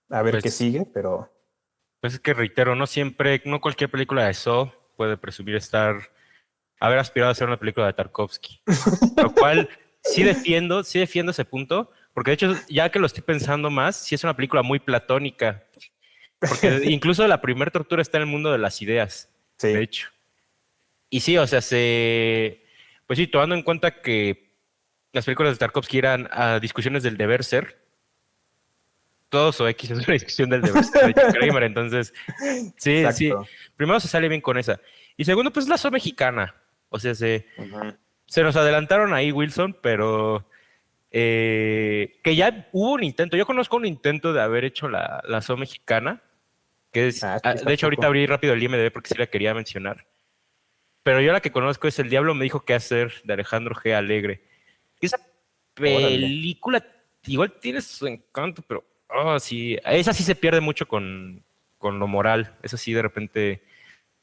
a ver qué Pues, sigue, pero pues es que reitero, no siempre, no cualquier película de Saw puede presumir haber aspirado a ser una película de Tarkovsky. Lo cual sí defiendo ese punto, porque de hecho, ya que lo estoy pensando más, sí es una película muy platónica, porque incluso la primera tortura está en el mundo de las ideas, de sí, hecho. Y sí, o sea, pues sí, tomando en cuenta que las películas de Tarkovsky eran discusiones del deber ser, todos o X es una discusión del deber ser de John Kramer, entonces, sí, sí, exacto. primero se sale bien con esa. Y segundo, pues la mexicana, o sea, Ujú. se nos adelantaron ahí Wilson, pero que ya hubo un intento. Yo conozco un intento de haber hecho la SO mexicana, que es, Ah, sí, de está hecho ahorita poco. abrí rápido el IMDb porque sí la quería mencionar. Pero yo la que conozco es El Diablo me dijo qué hacer de Alejandro G. Alegre. Esa Órale. película igual tiene su encanto, pero sí, esa sí se pierde mucho con lo moral. Esa sí de repente,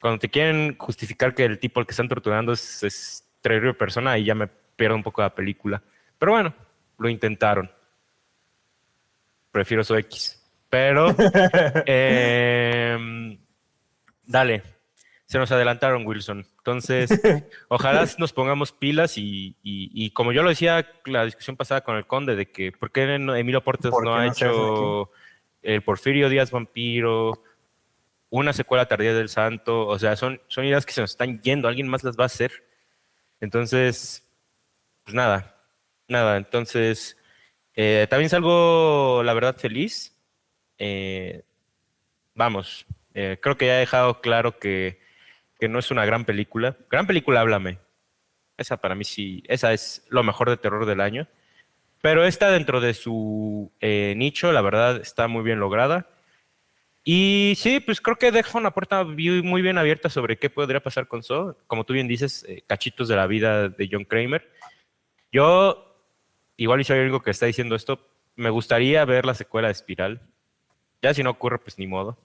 cuando te quieren justificar que el tipo al que están torturando terrible persona y ya me pierdo un poco la película. Pero bueno, lo intentaron. Prefiero su X. Pero, dale, se nos adelantaron, Wilson. Entonces, ojalá nos pongamos pilas y como yo lo decía la discusión pasada con el Conde, de que ¿por qué Emilio Portes ¿Por no qué ha no se hacen aquí? hecho el Porfirio Díaz Vampiro, una secuela tardía del Santo? O sea, son ideas que se nos están yendo, alguien más las va a hacer. Entonces, pues nada. Entonces, también salgo, la verdad, feliz. Eh, vamos, creo que ya he dejado claro que no es una gran película. Gran película, háblame. Esa para mí sí, esa es lo mejor de terror del año. Pero esta dentro de su nicho, la verdad, está muy bien lograda. Y sí, pues creo que deja una puerta muy bien abierta sobre qué podría pasar con Saw. Como tú bien dices, cachitos de la vida de John Kramer. Yo, igual y soy el único que está diciendo esto, me gustaría ver la secuela de Espiral. Ya si no ocurre, pues ni modo.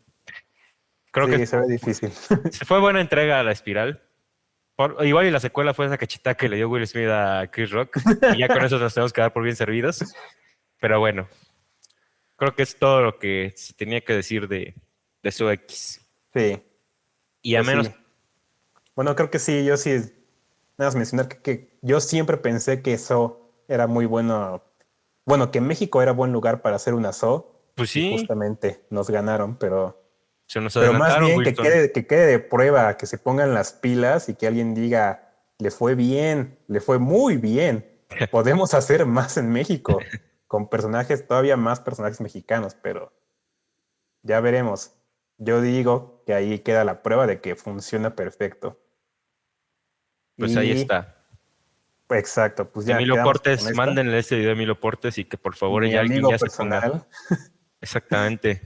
Creo que Sí, se ve difícil. se fue buena entrega a la Espiral. Igual y la secuela fue esa cachita que le dio Will Smith a Chris Rock. Y ya con eso nos tenemos que dar por bien servidos. Pero bueno, creo que es todo lo que se tenía que decir de su X. Sí, Y a pues menos, sí. Bueno, creo que sí, yo sí, nada más mencionar que yo siempre pensé que eso era muy bueno. Bueno, que México era buen lugar para hacer una zoo pues y sí, justamente nos ganaron, se nos pero más adelantaron, bien Wilson. que quede de prueba, que se pongan las pilas y que alguien diga, le fue bien, le fue muy bien. Podemos hacer más en México con personajes, todavía más personajes mexicanos, pero ya veremos. Yo digo que ahí queda la prueba de que funciona perfecto. Pues ahí Y está. exacto, pues ya Emilio quedamos con Portes, esto. mándenle este video a Emilio Portes y que por favor Mi ya alguien ya amigo se ponga. personal. Exactamente.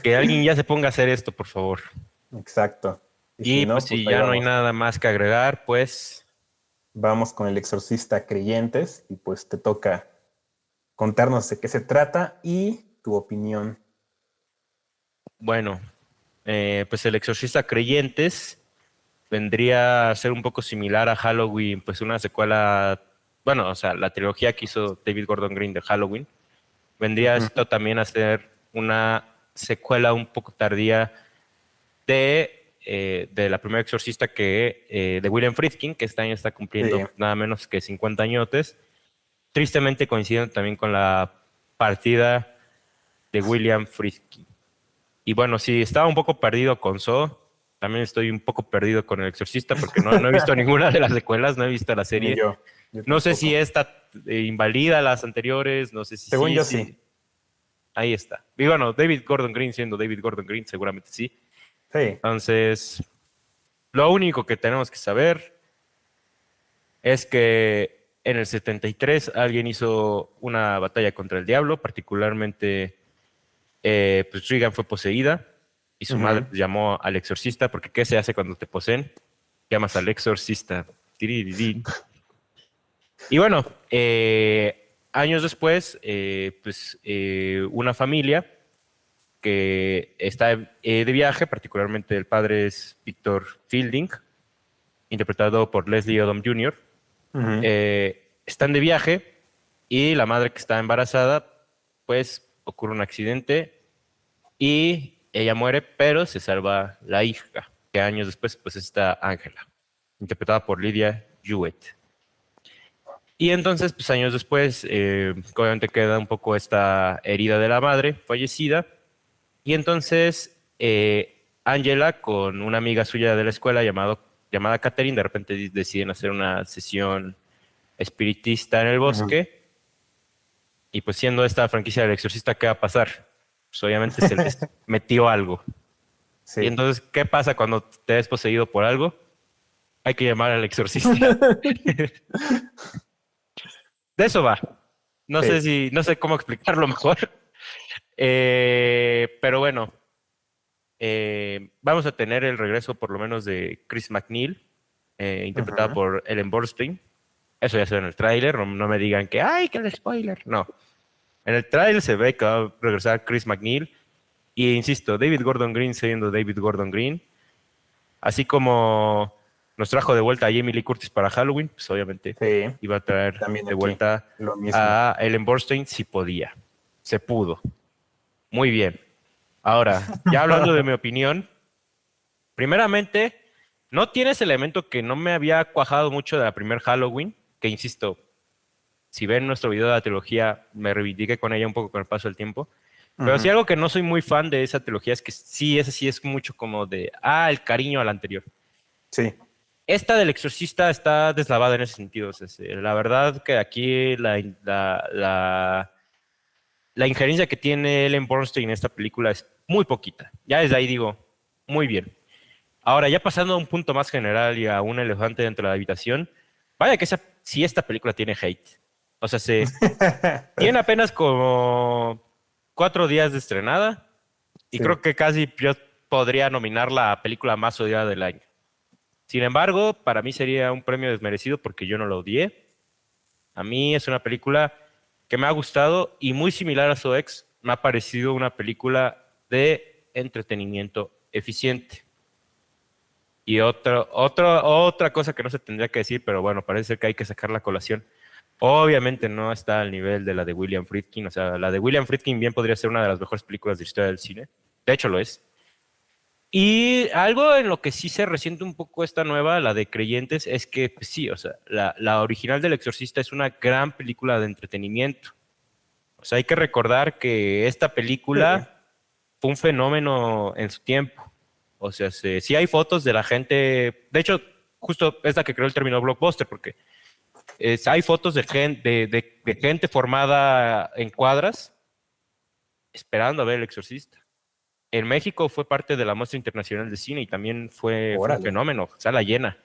Que alguien ya se ponga a hacer esto, por favor. Exacto. Y si Y pues no, pues si ahí ya no hay vamos. nada más que agregar, pues Vamos con el exorcista creyentes y pues te toca contarnos de qué se trata y tu opinión. bueno, pues el Exorcista Creyentes vendría a ser un poco similar a Halloween, pues una secuela, bueno, o sea, la trilogía que hizo David Gordon Green de Halloween, vendría Ujú. esto también a ser una secuela un poco tardía de la primera Exorcista de William Friedkin, que este año está Sí, cumpliendo nada menos que 50 añotes, tristemente coincidiendo también con la partida de William Friedkin. Y bueno, sí, estaba un poco perdido con Saw. También estoy un poco perdido con El Exorcista porque no he visto ninguna de las secuelas, no he visto la ni serie. yo No sé si tampoco. esta invalida las anteriores, no sé si Según sí, yo sí. sí. Ahí está. Y bueno, David Gordon Green siendo David Gordon Green, seguramente sí. Sí. Entonces, lo único que tenemos que saber es que en el 73 alguien hizo una batalla contra el diablo, particularmente pues Regan fue poseída y su madre Ujú. pues, llamó al exorcista, porque ¿qué se hace cuando te poseen? Llamas al exorcista. Tiririrín. Y bueno, años después, una familia que está de viaje, particularmente el padre es Victor Fielding, interpretado por Leslie Odom Jr., Ujú. están de viaje y la madre que está embarazada, pues ocurre un accidente y ella muere, pero se salva la hija, que años después pues está Ángela, interpretada por Lydia Hewitt. Y entonces, pues años después, obviamente queda un poco esta herida de la madre fallecida. Y entonces, Angela, con una amiga suya de la escuela llamada Catherine, de repente deciden hacer una sesión espiritista en el Ujú. bosque. Y pues siendo esta franquicia del exorcista, ¿qué va a pasar? Pues obviamente se les metió algo. Y Sí. entonces, ¿qué pasa cuando te ves poseído por algo? Hay que llamar al exorcista. De eso va. Sí. No sé cómo explicarlo mejor. Pero bueno, vamos a tener el regreso por lo menos de Chris McNeil, interpretada Ujú. por Ellen Burstyn. Eso ya se ve en el tráiler, no me digan que, ¡ay, que el spoiler! No. En el tráiler se ve que va a regresar Chris McNeil. Y insisto, David Gordon Green siendo David Gordon Green. Así como nos trajo de vuelta a Jamie Lee Curtis para Halloween, pues obviamente Sí, iba a traer también de aquí, vuelta lo mismo. a Ellen Burstyn si podía. Se pudo. Muy bien. Ahora, ya hablando de mi opinión, primeramente, no tiene ese elemento que no me había cuajado mucho de la primer Halloween, que insisto, si ven nuestro video de la trilogía, me reivindiqué con ella un poco con el paso del tiempo. Pero sí Ujú. algo que no soy muy fan de esa trilogía es que sí, esa sí es mucho como de, el cariño al anterior. Sí, Esta del Exorcista está deslavada en ese sentido. O sea, la verdad que aquí la injerencia que tiene Ellen Burstyn en esta película es muy poquita. Ya desde ahí digo, muy bien. Ahora, ya pasando a un punto más general y a un elefante dentro de la habitación, vaya que si esta película tiene hate. O sea, tiene apenas como 4 días de estrenada y sí. creo que casi yo podría nominarla a película más odiada del año. Sin embargo, para mí sería un premio desmerecido porque yo no lo odié. A mí es una película que me ha gustado y muy similar a su ex, me ha parecido una película de entretenimiento eficiente. Y otra cosa que no se tendría que decir, pero bueno, parece ser que hay que sacar la colación. Obviamente no está al nivel de la de William Friedkin. O sea, la de William Friedkin bien podría ser una de las mejores películas de la historia del cine. De hecho, lo es. Y algo en lo que sí se resiente un poco esta nueva, la de Creyentes, es que pues sí, o sea, la original del Exorcista es una gran película de entretenimiento. O sea, hay que recordar que esta Sí, película fue un fenómeno en su tiempo. O sea, sí hay fotos de la gente, de hecho, justo es la que creó el término blockbuster, porque hay fotos de gente formada en cuadras esperando a ver El Exorcista. En México fue parte de la muestra internacional de cine y también fue un órale. fenómeno, sala llena.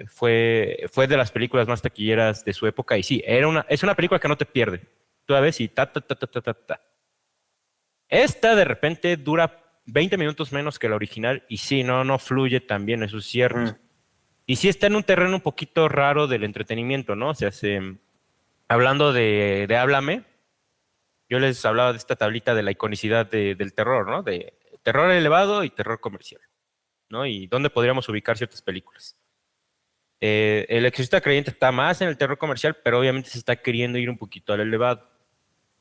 Fue de las películas más taquilleras de su época y sí, es una película que no te pierde. Tú la ves y ta, ta, ta, ta, ta, ta, ta. Esta de repente dura 20 minutos menos que la original y sí, no fluye tan bien, eso es cierto. Mm, Y sí está en un terreno un poquito raro del entretenimiento, ¿no? O sea, hablando de Háblame, yo les hablaba de esta tablita de la iconicidad del terror, ¿no? De terror elevado y terror comercial, ¿no? Y dónde podríamos ubicar ciertas películas. El Exorcista Creyente está más en el terror comercial, pero obviamente se está queriendo ir un poquito al elevado.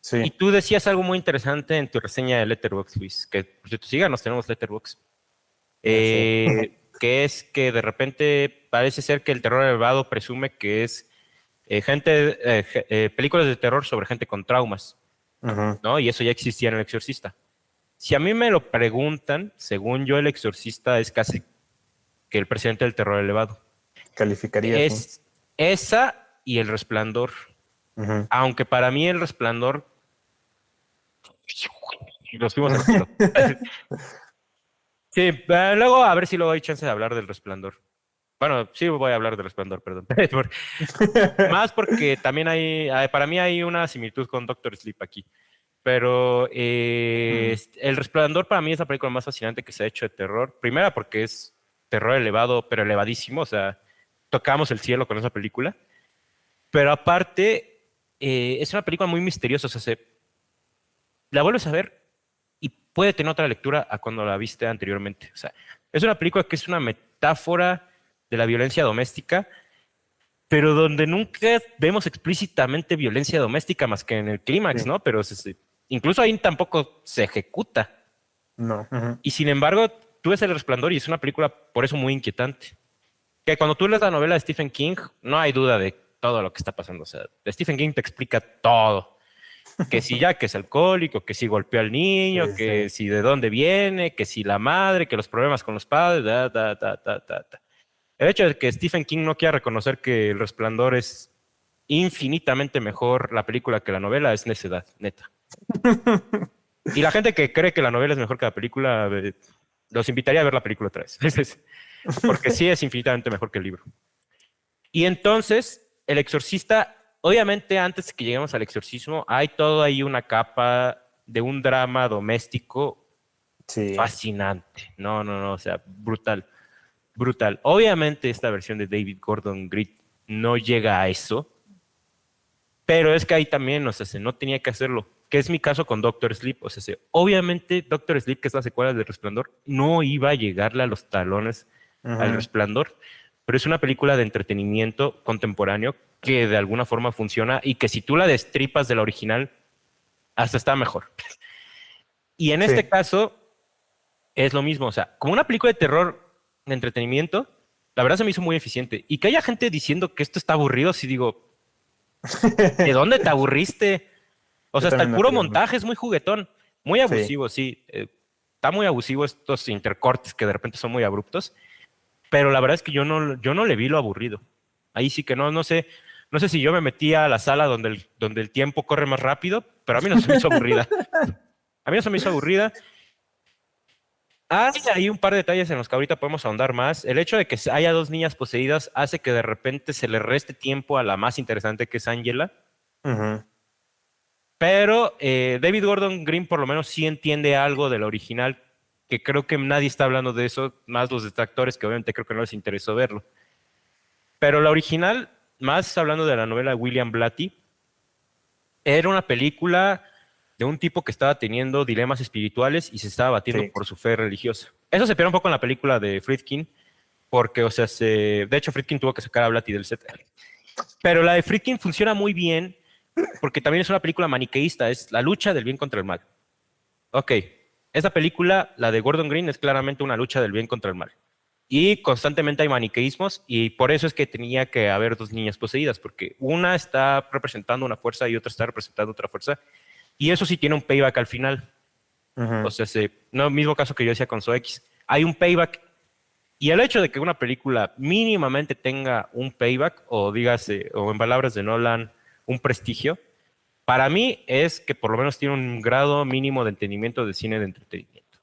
Y sí, tú decías algo muy interesante en tu reseña de Letterboxd, Luis, que por cierto, síganos, tenemos Letterboxd, ya sé. que es que de repente parece ser que el terror elevado presume que es películas de terror sobre gente con traumas, Ujú. ¿no? Y eso ya existía en El Exorcista. Si a mí me lo preguntan, según yo, El Exorcista es casi que el presidente del terror elevado. Calificaría, sí. Es esa y El Resplandor. Ujú. Aunque para mí El Resplandor, nos fuimos al cielo. Sí, luego a ver si luego hay chance de hablar del Resplandor. Bueno, sí voy a hablar del Resplandor, perdón. Más porque también para mí hay una similitud con Doctor Sleep aquí. Pero Mm, El Resplandor para mí es la película más fascinante que se ha hecho de terror. Primera porque es terror elevado, pero elevadísimo. O sea, tocamos el cielo con esa película. Pero aparte, es una película muy misteriosa. O sea, la vuelves a ver y puede tener otra lectura a cuando la viste anteriormente. O sea, es una película que es una metáfora de la violencia doméstica, pero donde nunca vemos explícitamente violencia doméstica más que en el clímax, sí, ¿no? Pero incluso ahí tampoco se ejecuta. no. Ujú. Y sin embargo, tú ves El Resplandor y es una película por eso muy inquietante. Que cuando tú lees la novela de Stephen King, no hay duda de todo lo que está pasando. O sea, Stephen King te explica todo. Que si Jack es alcohólico, que si golpeó al Sí, niño, sí. que si de dónde viene, que si la madre, que los problemas con los padres, da. El hecho de que Stephen King no quiera reconocer que El Resplandor es infinitamente mejor la película que la novela es necedad, neta. Y la gente que cree que la novela es mejor que la película, los invitaría a ver la película otra vez. Porque sí es infinitamente mejor que el libro. Y entonces, El Exorcista, obviamente antes de que lleguemos al exorcismo, hay todo ahí una capa de un drama doméstico Sí, fascinante. No, o sea, brutal, brutal. Obviamente esta versión de David Gordon Green no llega a eso, pero es que ahí también, o sea, no tenía que hacerlo. Que es mi caso con Doctor Sleep. Obviamente Doctor Sleep, que es la secuela de Resplandor, no iba a llegarle a los talones al Ujú. Resplandor, pero es una película de entretenimiento contemporáneo que de alguna forma funciona y que si tú la destripas de la original, hasta está mejor. Y en este Sí. caso es lo mismo, o sea, como una película de terror de entretenimiento, la verdad se me hizo muy eficiente. Y que haya gente diciendo que esto está aburrido, si digo, ¿de dónde te aburriste? O Yo sea, hasta el también me puro río mucho. montaje es muy juguetón, muy Sí. abusivo, sí. Está muy abusivo estos intercortes que de repente son muy abruptos, pero la verdad es que yo no le vi lo aburrido. Ahí sí que no, no sé si yo me metí a la sala donde el tiempo corre más rápido, pero a mí no se me hizo aburrida. A mí no se me hizo aburrida. Hay un par de detalles en los que ahorita podemos ahondar más. El hecho de que haya dos niñas poseídas hace que de repente se le reste tiempo a la más interesante, que es Angela. Ujú. Pero David Gordon Green por lo menos sí entiende algo del original, que creo que nadie está hablando de eso, más los detractores, que obviamente creo que no les interesó verlo. Pero la original, más hablando de la novela de William Blatty, era una película de un tipo que estaba teniendo dilemas espirituales y se estaba batiendo Sí. por su fe religiosa. Eso se pierde un poco en la película de Friedkin, porque, o sea, de hecho, Friedkin tuvo que sacar a Blatty del set. Pero la de Friedkin funciona muy bien porque también es una película maniqueísta, es la lucha del bien contra el mal. Ok, esta película, la de Gordon Green, es claramente una lucha del bien contra el mal. Y constantemente hay maniqueísmos y por eso es que tenía que haber dos niñas poseídas, porque una está representando una fuerza y otra está representando otra fuerza. Y eso sí tiene un payback al final. O Ujú. sea, no el mismo caso que yo decía con X. Hay un payback y el hecho de que una película mínimamente tenga un payback, o dígase, o en palabras de Nolan, un prestigio, para mí es que por lo menos tiene un grado mínimo de entendimiento de cine de entretenimiento.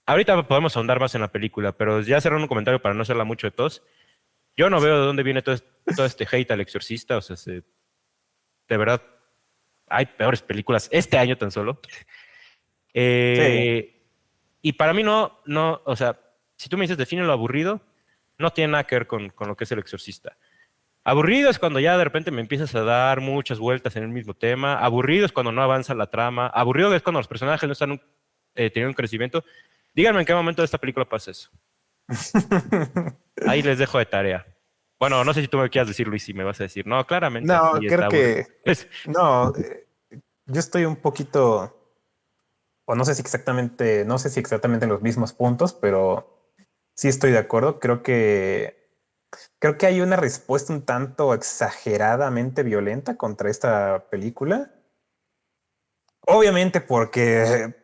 Ahorita podemos ahondar más en la película, pero ya cerrando un comentario para no hacerla mucho de tos. Yo no veo de dónde viene todo este hate al Exorcista. O sea, de verdad, hay peores películas este año tan solo. Sí. Eh, y para mí no, o sea, si tú me dices define lo aburrido, no tiene nada que ver con lo que es el Exorcista. Aburrido es cuando ya de repente me empiezas a dar muchas vueltas en el mismo tema. Aburrido es cuando no avanza la trama. Aburrido es cuando los personajes no están teniendo un crecimiento. Díganme en qué momento de esta película pasa eso. Ahí les dejo de tarea. Bueno, no sé si tú me quieras decir, Luis, si me vas a decir, no, claramente No, así está creo aburrido. que no. Yo estoy un poquito, o no sé si exactamente, no sé si exactamente en los mismos puntos, pero sí estoy de acuerdo. Creo que hay una respuesta un tanto exageradamente violenta contra esta película. Obviamente porque,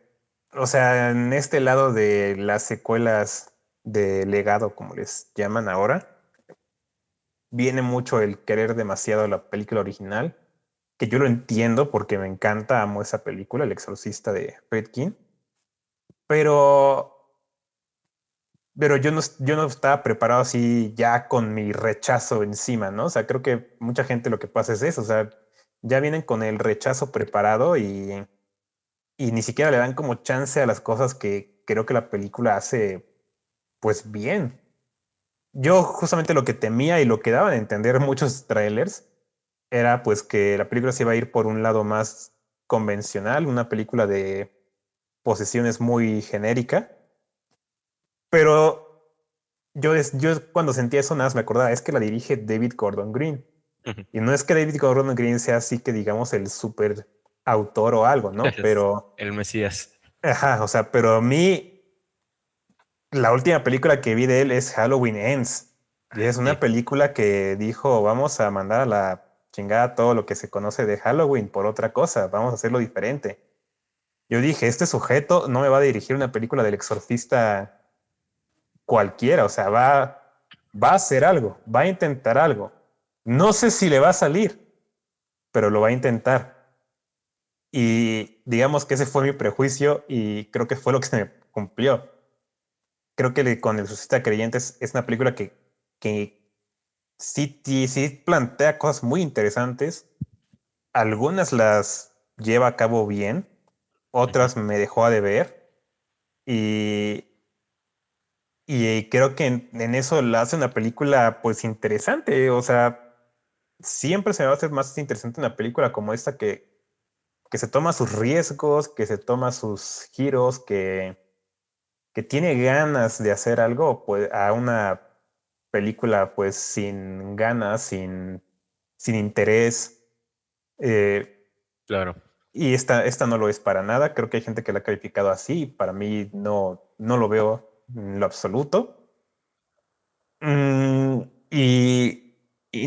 o sea, en este lado de las secuelas de legado, como les llaman ahora, viene mucho el querer demasiado la película original, que yo lo entiendo porque me encanta, amo esa película, El Exorcista de Friedkin, pero, pero yo no estaba preparado así ya con mi rechazo encima, ¿no? O sea, creo que mucha gente lo que pasa es eso, o sea, ya vienen con el rechazo preparado y ni siquiera le dan como chance a las cosas que creo que la película hace pues bien. Yo justamente lo que temía y lo que daban a entender muchos trailers era pues que la película se iba a ir por un lado más convencional, una película de posesiones muy genérica, pero yo cuando sentía eso nada más me acordaba, es que la dirige David Gordon Green. Y no es que David Gordon Green sea así que digamos el super autor o algo, ¿no? Es Pero, el Mesías. ajá, o sea, pero a mí la última película que vi de él es Halloween Ends. Y es una Sí. película que dijo, vamos a mandar a la chingada todo lo que se conoce de Halloween por otra cosa, vamos a hacerlo diferente. Yo dije, este sujeto no me va a dirigir una película del exorcista cualquiera, o sea, va a hacer algo, va a intentar algo. No sé si le va a salir, pero lo va a intentar. Y digamos que ese fue mi prejuicio y creo que fue lo que se me cumplió. Creo que con El Exorcista Creyentes es una película que sí plantea cosas muy interesantes. Algunas las lleva a cabo bien, Ujú. otras me dejó a deber. Y, y creo que en eso la hace una película pues interesante. O sea, siempre se me va a hacer más interesante una película como esta que se toma sus riesgos, que se toma sus giros, que tiene ganas de hacer algo, pues a una película pues sin ganas, sin interés. eh, Claro. y esta no lo es para nada. Creo que hay gente que la ha calificado así. Para mí no lo veo en lo absoluto. Mm, y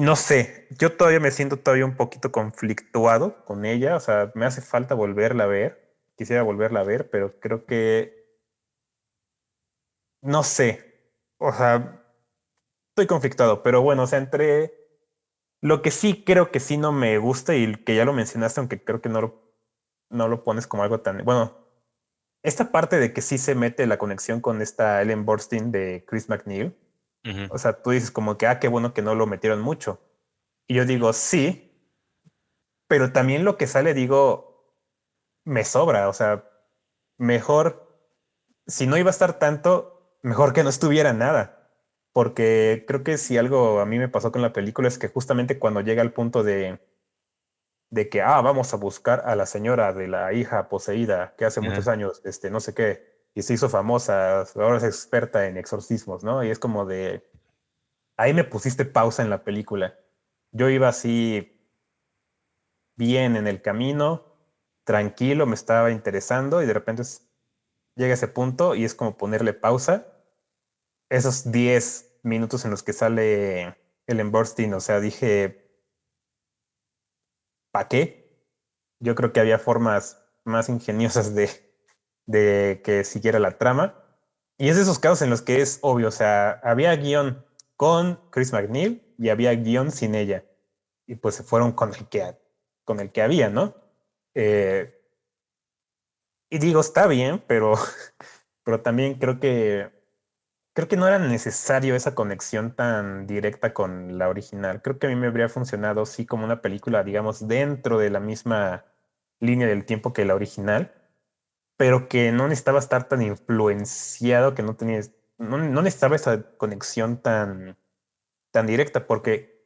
no sé, yo todavía me siento todavía un poquito conflictuado con ella. O sea, me hace falta volverla a ver. Quisiera volverla a ver, pero creo que no sé. O sea, estoy conflictuado, pero bueno, o sea, entre lo que sí creo que sí no me gusta y que ya lo mencionaste, aunque creo que no lo pones como algo tan... Bueno, esta parte de que sí se mete la conexión con esta Ellen Burstyn de Chris McNeil, Ujú. o sea, tú dices como que, qué bueno que no lo metieron mucho. Y yo digo, sí, pero también lo que sale, digo, me sobra, o sea, mejor, si no iba a estar tanto, mejor que no estuviera nada. Porque creo que si algo a mí me pasó con la película es que justamente cuando llega al punto de que, vamos a buscar a la señora de la hija poseída que hace muchos Ajá. años, no sé qué, y se hizo famosa, ahora es experta en exorcismos, ¿no? Y es como de, ahí me pusiste pausa en la película. Yo iba así bien en el camino, tranquilo, me estaba interesando y de repente llega ese punto y es como ponerle pausa. Esos 10 minutos en los que sale Ellen Burstyn, o sea, dije, ¿para qué? Yo creo que había formas más ingeniosas de que siguiera la trama. Y es de esos casos en los que es obvio, o sea, había guión con Chris McNeil y había guión sin ella. Y pues se fueron con el que había, ¿no? Eh, y digo, está bien, pero también creo que no era necesario esa conexión tan directa con la original. Creo que a mí me habría funcionado, sí, como una película, digamos, dentro de la misma línea del tiempo que la original, pero que no necesitaba estar tan influenciado, que no necesitaba esa conexión tan directa, porque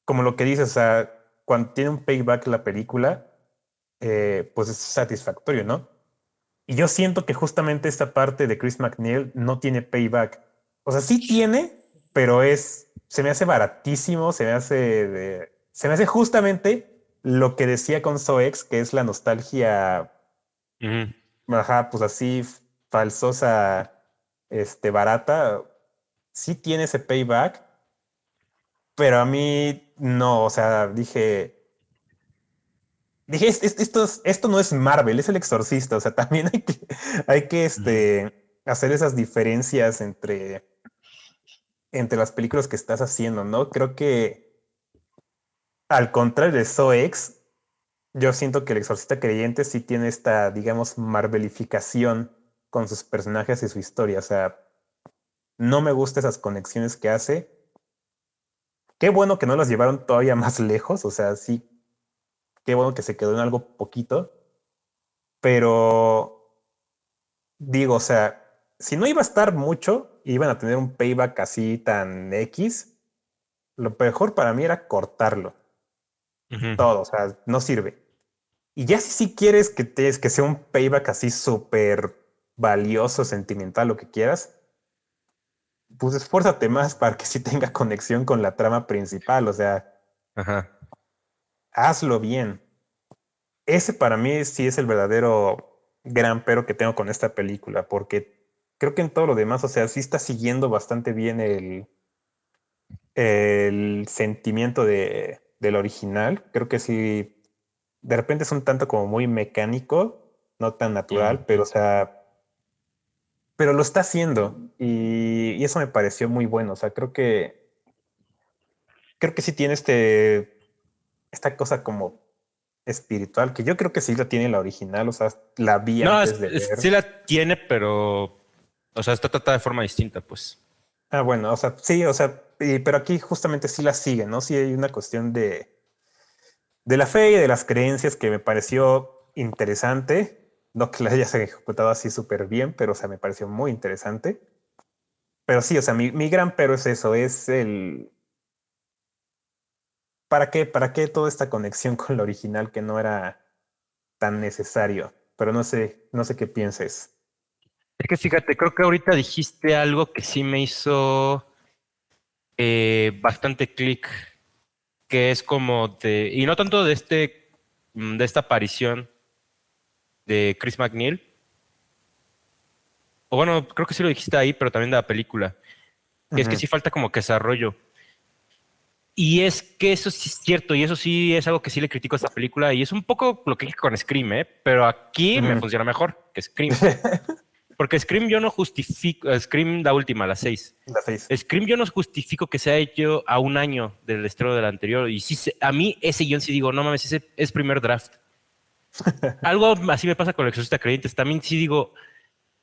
como lo que dices, o sea, cuando tiene un payback la película, pues es satisfactorio, ¿no? Y yo siento que justamente esta parte de Chris McNeil no tiene payback. O sea, sí tiene, pero se me hace baratísimo, se me hace justamente lo que decía con Soex, que es la nostalgia, Ujú. ajá, pues así falsosa, barata. Sí tiene ese payback, pero a mí no, o sea, dije, esto no es Marvel, es El Exorcista, o sea, también hay que Ujú. hacer esas diferencias entre las películas que estás haciendo, ¿no? Creo que al contrario de Saw X, yo siento que El Exorcista Creyente sí tiene esta, digamos, marvelificación con sus personajes y su historia, o sea, no me gustan esas conexiones que hace. Qué bueno que no las llevaron todavía más lejos, o sea, sí, qué bueno que se quedó en algo poquito, pero digo, o sea, si no iba a estar mucho, iban a tener un payback así tan X, lo mejor para mí era cortarlo Ujú. todo, o sea, no sirve. Y ya si quieres que sea un payback así súper valioso, sentimental, lo que quieras, pues esfuérzate más para que sí tenga conexión con la trama principal, o sea, Ajá. hazlo bien. Ese para mí sí es el verdadero gran pero que tengo con esta película, porque creo que en todo lo demás, o sea, sí está siguiendo bastante bien el sentimiento del original. Creo que sí, de repente es un tanto como muy mecánico, no tan natural, pero o sea, pero lo está haciendo y eso me pareció muy bueno. O sea, creo que sí tiene esta cosa como espiritual, que yo creo que sí la tiene la original, o sea, la vi No, antes de sí ver. la tiene, pero, o sea, está tratada de forma distinta, pues. Bueno, o sea, sí, o sea, pero aquí justamente sí la sigue, ¿no? Sí hay una cuestión de la fe y de las creencias que me pareció interesante. No que la hayas ejecutado así súper bien, pero o sea, me pareció muy interesante. Pero sí, o sea, mi gran pero es eso, es el... ¿Para qué toda esta conexión con lo original que no era tan necesario? Pero no sé qué pienses. Es que fíjate, creo que ahorita dijiste algo que sí me hizo bastante clic, que es como de, y no tanto de de esta aparición de Chris McNeil, o bueno, creo que sí lo dijiste ahí, pero también de la película, que es que Ujú, sí falta como que desarrollo. Y es que eso sí es cierto, y eso sí es algo que sí le critico a esta película, y es un poco lo que dije con Scream, ¿eh? Pero aquí me ujú. funciona mejor que Scream. Porque Scream yo no justifico, Scream la última, la 6. La 6. Scream yo no justifico que se haya hecho a un año del estreno del anterior. Y sí, a mí ese guión sí digo, no mames, ese es primer draft. Algo así me pasa con el Exorcista Creyentes. También sí digo,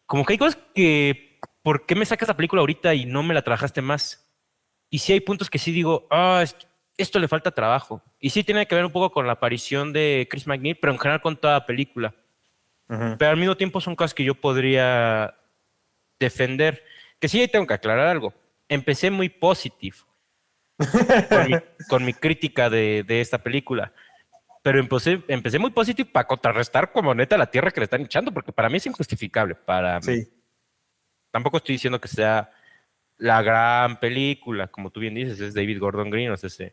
como que hay cosas que, ¿por qué me sacas la película ahorita y no me la trabajaste más? Y sí hay puntos que sí digo, esto le falta trabajo. Y sí tiene que ver un poco con la aparición de Chris McNeil, pero en general con toda la película. Ujú. Pero al mismo tiempo son cosas que yo podría defender. Que sí, ahí tengo que aclarar algo. Empecé muy positive con mi crítica de esta película, pero empecé muy positivo para contrarrestar como neta la tierra que le están echando, porque para mí es injustificable, para mí. Sí. Tampoco estoy diciendo que sea la gran película, como tú bien dices, es David Gordon Green, o sea,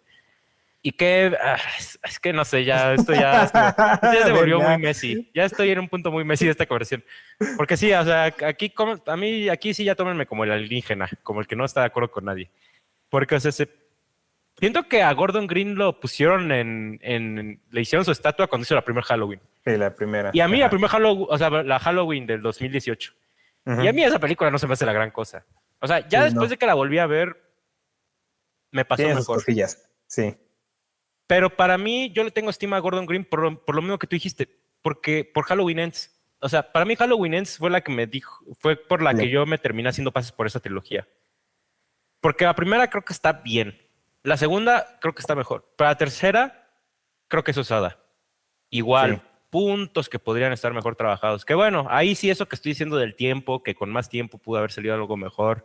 y que es que no sé, ya esto ya A se ver, volvió muy ya. Messi, ya estoy en un punto muy Messi de esta conversación, porque sí, o sea, aquí a mí aquí sí ya tómenme como el alienígena, como el que no está de acuerdo con nadie, porque o sea, siento que a Gordon Green lo pusieron le hicieron su estatua cuando hizo la primera Halloween, Sí, la primera. y a mí la Ajá. primera Halloween, o sea, la Halloween del 2018, y a Ujú. mí esa película no se me hace la gran cosa, o sea, ya Sí, después no. de que la volví a ver, me pasó Tiene sus mejor. cosillas. Sí. Pero para mí, yo le tengo estima a Gordon Green por lo mismo que tú dijiste, porque por Halloween Ends. O sea, para mí Halloween Ends fue la que me dijo, fue por la Sí. que yo me terminé haciendo pases por esa trilogía. Porque la primera creo que está bien. La segunda creo que está mejor. Pero la tercera creo que es osada. Sí. Igual, puntos que podrían estar mejor trabajados. Que bueno, ahí sí eso que estoy diciendo del tiempo, que con más tiempo pudo haber salido algo mejor.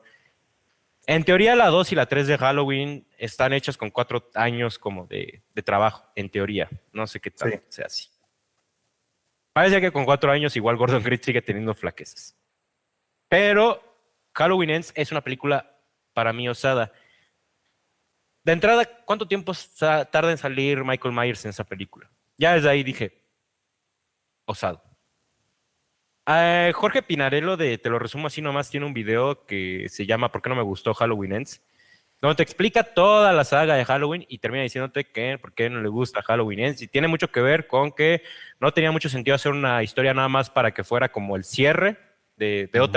En teoría, la 2 y la 3 de Halloween están hechas con 4 años como de trabajo, en teoría. No sé qué Sí. tanto sea así. Parece que con 4 años igual Gordon Green sigue teniendo flaquezas. Pero Halloween Ends es una película para mí osada. De entrada, ¿cuánto tiempo tarda en salir Michael Myers en esa película? Ya desde ahí dije, osado. Jorge Pinarello de Te lo resumo así nomás tiene un video que se llama ¿Por qué no me gustó Halloween Ends? Donde te explica toda la saga de Halloween y termina diciéndote que por qué no le gusta Halloween Ends. Y tiene mucho que ver con que no tenía mucho sentido hacer una historia nada más para que fuera como el cierre Ujú.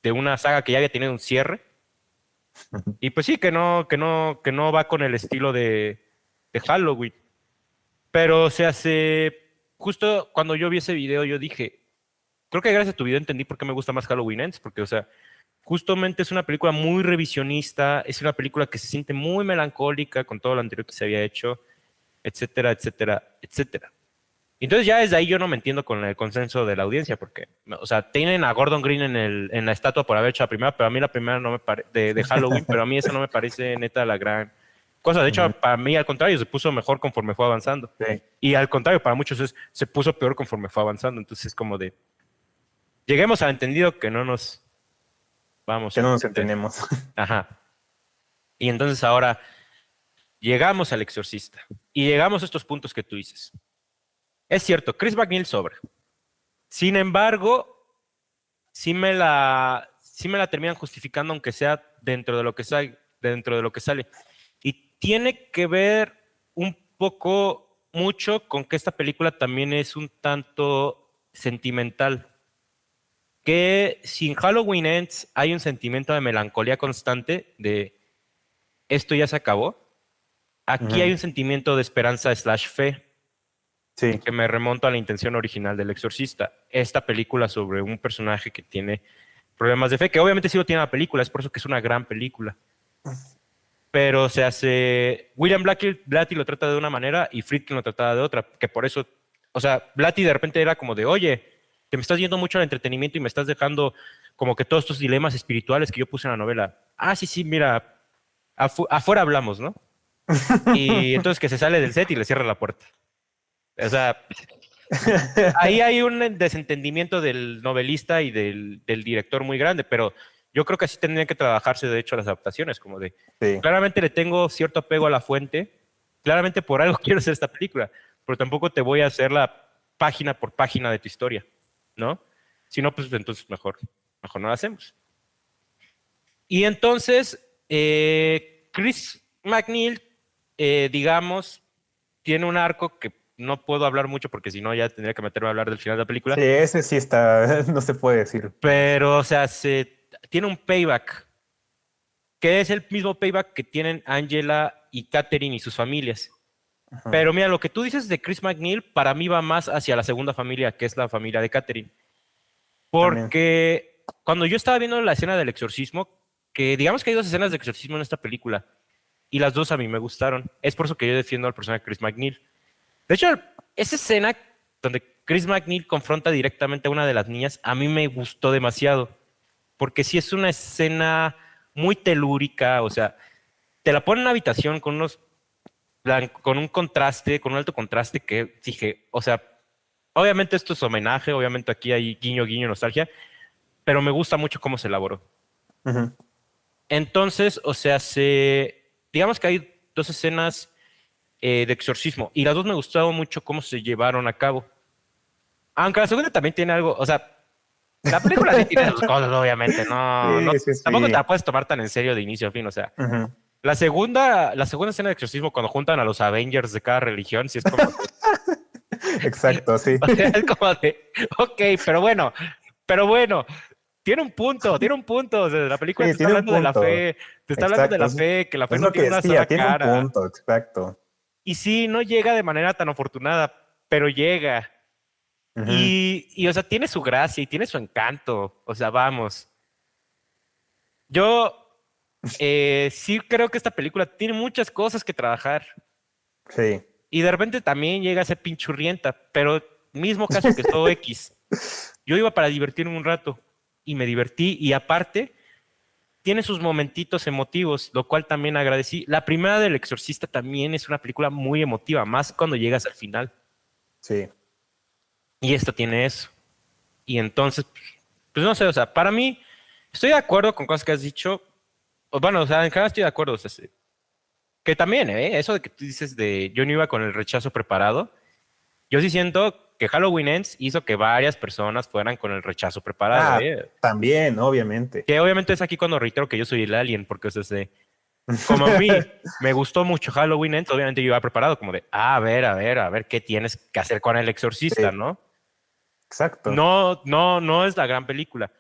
de una saga que ya había tenido un cierre. Ujú. Y pues sí, que no va con el estilo de Halloween. Pero se hace, justo cuando yo vi ese video, yo dije, creo que gracias a tu video entendí por qué me gusta más Halloween Ends, porque, o sea, justamente es una película muy revisionista, es una película que se siente muy melancólica con todo lo anterior que se había hecho, etcétera, etcétera, etcétera. Entonces ya desde ahí yo no me entiendo con el consenso de la audiencia, porque, o sea, tienen a Gordon Green en la estatua por haber hecho la primera, pero a mí la primera no me parece, de Halloween, pero a mí esa no me parece neta la gran cosa. De hecho, Ujú. para mí al contrario, se puso mejor conforme fue avanzando. Sí. Y al contrario, para muchos se puso peor conforme fue avanzando. Entonces es como de, lleguemos al entendido que no nos vamos Que a no nos entender. entendemos. Ajá. Y entonces ahora llegamos al exorcista y llegamos a estos puntos que tú dices. Es cierto, Chris McNeil sobra. Sin embargo, sí me la terminan justificando, aunque sea dentro de lo que dentro de lo que sale. Y tiene que ver un poco, mucho, con que esta película también es un tanto sentimental. Que sin Halloween Ends hay un sentimiento de melancolía constante de esto ya se acabó. Aquí hay Ujú. un sentimiento de esperanza slash fe Sí. que me remonto a la intención original del Exorcista. Esta película sobre un personaje que tiene problemas de fe, que obviamente sí lo tiene la película, es por eso que es una gran película. Pero se hace. William Blatty lo trata de una manera y Friedkin lo trataba de otra, que por eso. O sea, Blatty de repente era como de, oye, te me estás yendo mucho al entretenimiento y me estás dejando como que todos estos dilemas espirituales que yo puse en la novela. Ah, sí, sí, mira, afuera hablamos, ¿no? Y entonces que se sale del set y le cierra la puerta. O sea, Ahí hay un desentendimiento del novelista y del director muy grande, pero yo creo que así tendrían que trabajarse, de hecho, las adaptaciones, como de, Sí. claramente le tengo cierto apego a la fuente, claramente por algo quiero hacer esta película, pero tampoco te voy a hacer la página por página de tu historia, ¿no? Si no, pues entonces mejor no la hacemos. Y entonces, Chris McNeil, digamos, tiene un arco que no puedo hablar mucho porque si no ya tendría que meterme a hablar del final de la película. Sí, ese sí está, no se puede decir. Pero, o sea, tiene un payback, que es el mismo payback que tienen Angela y Catherine y sus familias. Ajá, Pero mira, lo que tú dices de Chris McNeil, para mí va más hacia la segunda familia, que es la familia de Catherine. también. Porque cuando yo estaba viendo la escena del exorcismo, que digamos que hay dos escenas de exorcismo en esta película, y las dos a mí me gustaron. Es por eso que yo defiendo al personaje de Chris McNeil. De hecho, esa escena donde Chris McNeil confronta directamente a una de las niñas, a mí me gustó demasiado, porque sí es una escena muy telúrica, o sea, te la pone en una habitación con con un contraste, con un alto contraste que dije, o sea, obviamente esto es homenaje, obviamente aquí hay guiño, guiño, nostalgia, pero me gusta mucho cómo se elaboró. Ujú. Entonces, o sea, digamos que hay dos escenas de exorcismo y las dos me gustaron mucho cómo se llevaron a cabo. Aunque la segunda también tiene algo, o sea, la película sí tiene sus cosas, obviamente, no, Sí, sí, tampoco te sí. la puedes tomar tan en serio de inicio a fin, o sea, Ujú. la segunda escena de exorcismo cuando juntan a los Avengers de cada religión, sí es como, Exacto, sí. o sea, es como de, ok, pero bueno, tiene un punto, o sea, la película Sí, te está tiene un hablando de la punto. fe, te está hablando de Exacto. la fe, que la fe Es no lo que tiene una decía, sola tiene un cara, punto, exacto. y sí, no llega de manera tan afortunada, pero llega. Ujú. O sea, tiene su gracia y tiene su encanto. O sea, vamos. Yo sí creo que esta película tiene muchas cosas que trabajar. Sí. Y de repente también llega a ser pinchurrienta. Pero mismo caso que todo X. Yo iba para divertirme un rato. Y me divertí. Y aparte, tiene sus momentitos emotivos, lo cual también agradecí. La primera del Exorcista también es una película muy emotiva, más cuando llegas al final. Sí. Y esta tiene eso. Y entonces, pues no sé, o sea, para mí, estoy de acuerdo con cosas que has dicho. Bueno, o sea, en general estoy de acuerdo. O sea, sí. Que también, eso de que tú dices de yo no iba con el rechazo preparado. Yo sí siento que Halloween Ends hizo que varias personas fueran con el rechazo preparado, Ah, ¿eh? también, obviamente. Que obviamente es aquí cuando reitero que yo soy el alien, porque, o sea, como a mí me gustó mucho Halloween Ends, obviamente yo iba preparado, como de, a ver, ¿qué tienes que hacer con el exorcista, Sí, no? exacto. No, no, no es la gran película.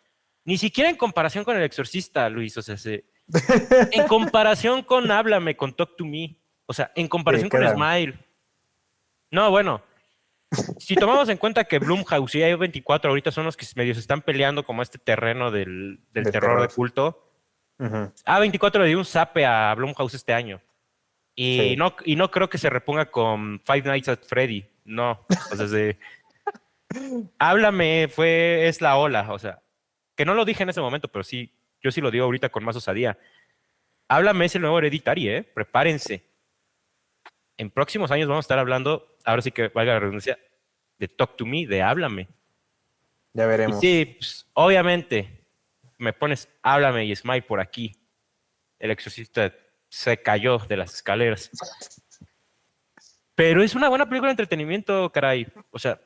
Ni siquiera en comparación con El Exorcista, Luis. O sea, en comparación con Háblame, con Talk to Me. O sea, en Sí, comparación con queda. Smile. No, bueno, si tomamos en cuenta que Blumhouse y A24 ahorita son los que medio se están peleando como este terreno del Del terror de terror. culto. Ujú. A24 le dio un zape a Blumhouse este año. Sí. Y no creo que se reponga con Five Nights at Freddy. No. O sea, Háblame es la ola. O sea, que no lo dije en ese momento, pero sí, yo sí lo digo ahorita con más osadía. Háblame es el nuevo Hereditary, ¿eh? Prepárense. En próximos años vamos a estar hablando, ahora sí que valga la redundancia, de Talk to Me, de Háblame. Ya Y veremos. sí, pues, obviamente, me pones Háblame y Smile por aquí. El exorcista se cayó de las escaleras. Pero es una buena película de entretenimiento, caray. O sea,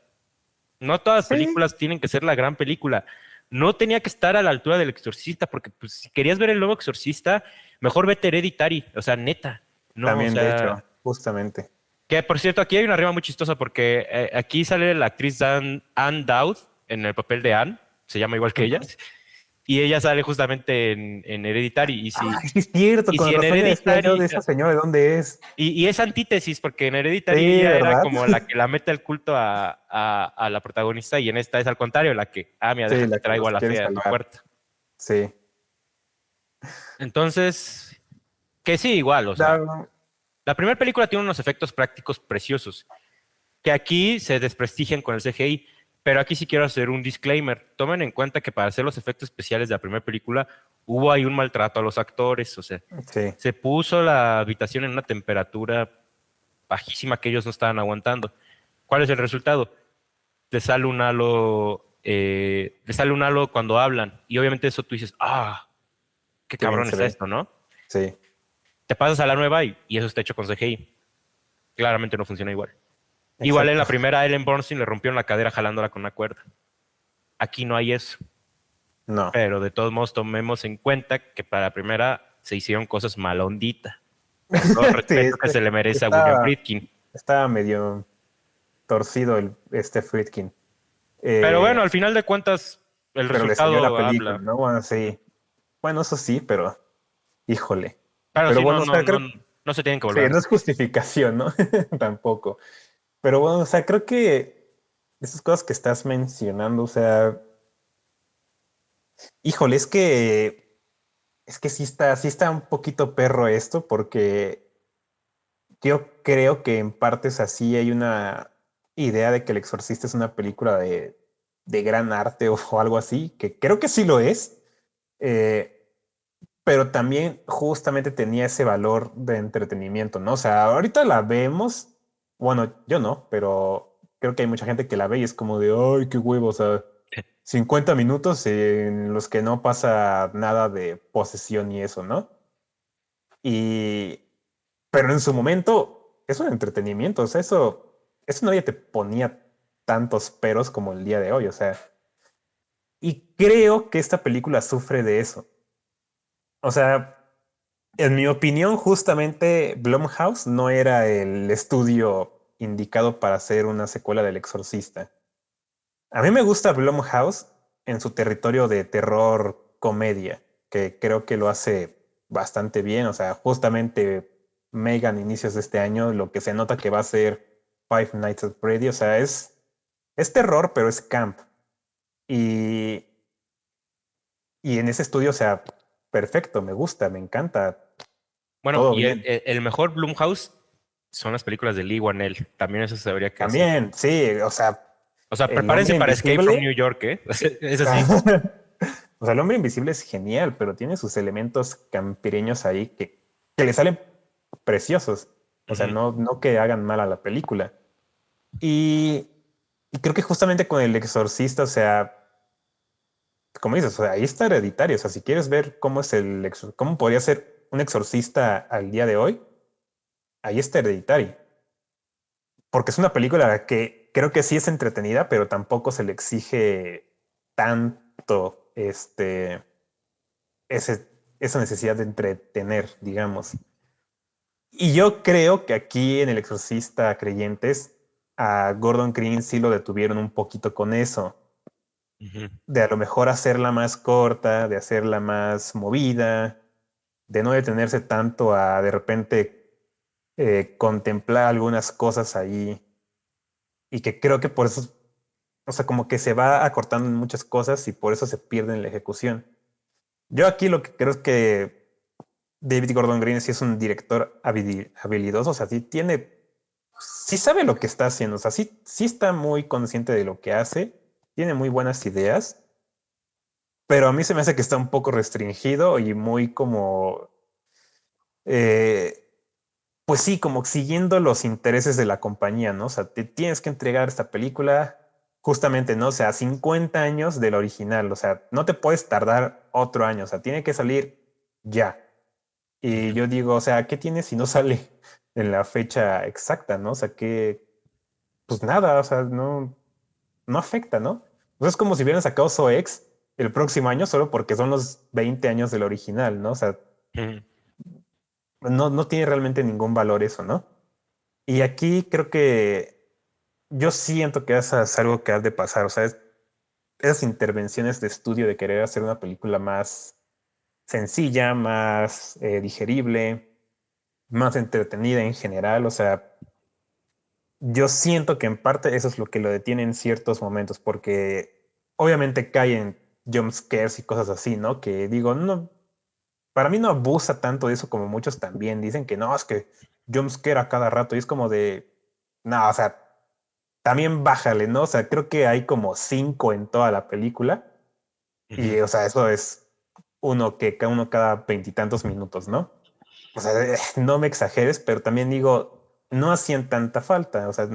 no todas las Sí, películas tienen que ser la gran película. No tenía que estar a la altura del Exorcista, porque pues, si querías ver el nuevo Exorcista, mejor vete Hereditary. O sea, neta. No, o también, de hecho, sea. justamente. Que por cierto, aquí hay una rima muy chistosa porque aquí sale la actriz Anne Dowd en el papel de Anne, se llama igual que ella, Ujú. y ella sale justamente en Hereditary. Ay, sí es cierto, Y con si en razón ya decía yo Hereditary, de esa señora de dónde es. y es antítesis, porque en Hereditary Sí, ella era ¿verdad? como la que la mete el culto a la protagonista, y en esta es al contrario, la que, mira, Sí, déjate la que traigo a los la quiere fea a tu salvar. puerta. Sí. Entonces, que sí, igual, o sea, Da- la primera película tiene unos efectos prácticos preciosos, que aquí se desprestigian con el CGI, pero aquí sí quiero hacer un disclaimer. Tomen en cuenta que para hacer los efectos especiales de la primera película hubo ahí un maltrato a los actores, o sea, sí. se puso la habitación en una temperatura bajísima que ellos no estaban aguantando. ¿Cuál es el resultado? le sale un halo cuando hablan. Y obviamente eso tú dices, qué Qué bien cabrón se está ve. esto, ¿no? Sí. Te pasas a la nueva y eso está hecho con CGI. Claramente no funciona igual. Igual en Exacto. la primera, a Ellen Bernstein le rompieron la cadera jalándola con una cuerda. Aquí no hay eso. No. Pero de todos modos, tomemos en cuenta que para la primera se hicieron cosas malonditas. Con todo el Sí, respeto que se le merece a William estaba, Friedkin. estaba medio torcido este Friedkin. Pero Eh, bueno, al final de cuentas, el pero le salió la resultado película, habla. ¿no? Bueno, sí. Bueno, eso sí, pero híjole. Pero Pero sí, bueno, o sea, creo, no se tienen que sí, volver a no es repetir. justificación, ¿no? Tampoco. Pero bueno, o sea, creo que esas cosas que estás mencionando, o sea, híjole, es que sí está un poquito perro esto, porque yo creo que en partes así hay una idea de que El Exorcista es una película de gran arte o algo así, que creo que sí lo es, eh, pero también justamente tenía ese valor de entretenimiento, ¿no? O sea, ahorita la vemos, bueno, yo no, pero creo que hay mucha gente que la ve y es como de, ay, qué huevo, o sea, 50 minutos en los que no pasa nada de posesión y eso, ¿no? Y, pero en su momento es un entretenimiento, o sea, eso nadie te ponía tantos peros como el día de hoy, o sea, y creo que esta película sufre de eso. O sea, en mi opinión, justamente Blumhouse no era el estudio indicado para hacer una secuela del Exorcista. A mí me gusta Blumhouse en su territorio de terror comedia, que creo que lo hace bastante bien. O sea, justamente Megan inicios de este año, lo que se nota que va a ser Five Nights at Freddy, o sea, es terror, pero es camp. Y, y en ese estudio, o sea, perfecto, me gusta, me encanta, Bueno, todo y bien. el mejor Blumhouse son las películas de Lee Whannell. También eso se debería que decir. También, sí, o sea, O sea, el prepárense hombre para Escape from New invisible. York, ¿eh? Es así. O sea, el hombre invisible es genial, pero tiene sus elementos campireños ahí que le salen preciosos. O sea, Ujú. no que hagan mal a la película. Y, y creo que justamente con El Exorcista, o sea, como dices, o sea, ahí está Hereditario. O sea, si quieres ver cómo es cómo podría ser un exorcista al día de hoy, ahí está Hereditario. Porque es una película que creo que sí es entretenida, pero tampoco se le exige tanto esa necesidad de entretener, digamos. Y yo creo que aquí en El Exorcista Creyentes a Gordon Green sí lo detuvieron un poquito con eso, Ujú. de a lo mejor hacerla más corta, de hacerla más movida, de no detenerse tanto a de repente contemplar algunas cosas ahí y que creo que por eso, o sea, como que se va acortando en muchas cosas y por eso se pierde en la ejecución. Yo aquí lo que creo es que David Gordon Green sí es un director habilidoso, o sea, sí sabe lo que está haciendo, o sea, sí está muy consciente de lo que hace, tiene muy buenas ideas, pero a mí se me hace que está un poco restringido y muy como, eh, pues sí, como siguiendo los intereses de la compañía, ¿no? O sea, te tienes que entregar esta película justamente, ¿no? O sea, 50 años del original, o sea, no te puedes tardar otro año, o sea, tiene que salir ya. Y Ujú. yo digo, o sea, ¿qué tiene si no sale en la fecha exacta, ¿no? O sea, que, pues nada, o sea, no afecta, ¿no? O sea, es como si hubieran sacado SOEX el próximo año solo porque son los 20 años del original, ¿no? O sea, Ujú. no tiene realmente ningún valor eso, ¿no? Y aquí creo que yo siento que eso es algo que ha de pasar, o sea, esas intervenciones de estudio de querer hacer una película más sencilla, más digerible, más entretenida en general, o sea, yo siento que en parte eso es lo que lo detiene en ciertos momentos, porque obviamente caen jump scares y cosas así, ¿no? Que digo, no, para mí no abusa tanto de eso como muchos también dicen que no, es que jump scare a cada rato y es como de, no, o sea, también bájale, ¿no? O sea, creo que hay como 5 en toda la película Ujú. y, o sea, eso es uno cada veintitantos minutos, ¿no? O sea, no me exageres, pero también digo, no hacían tanta falta, o sea,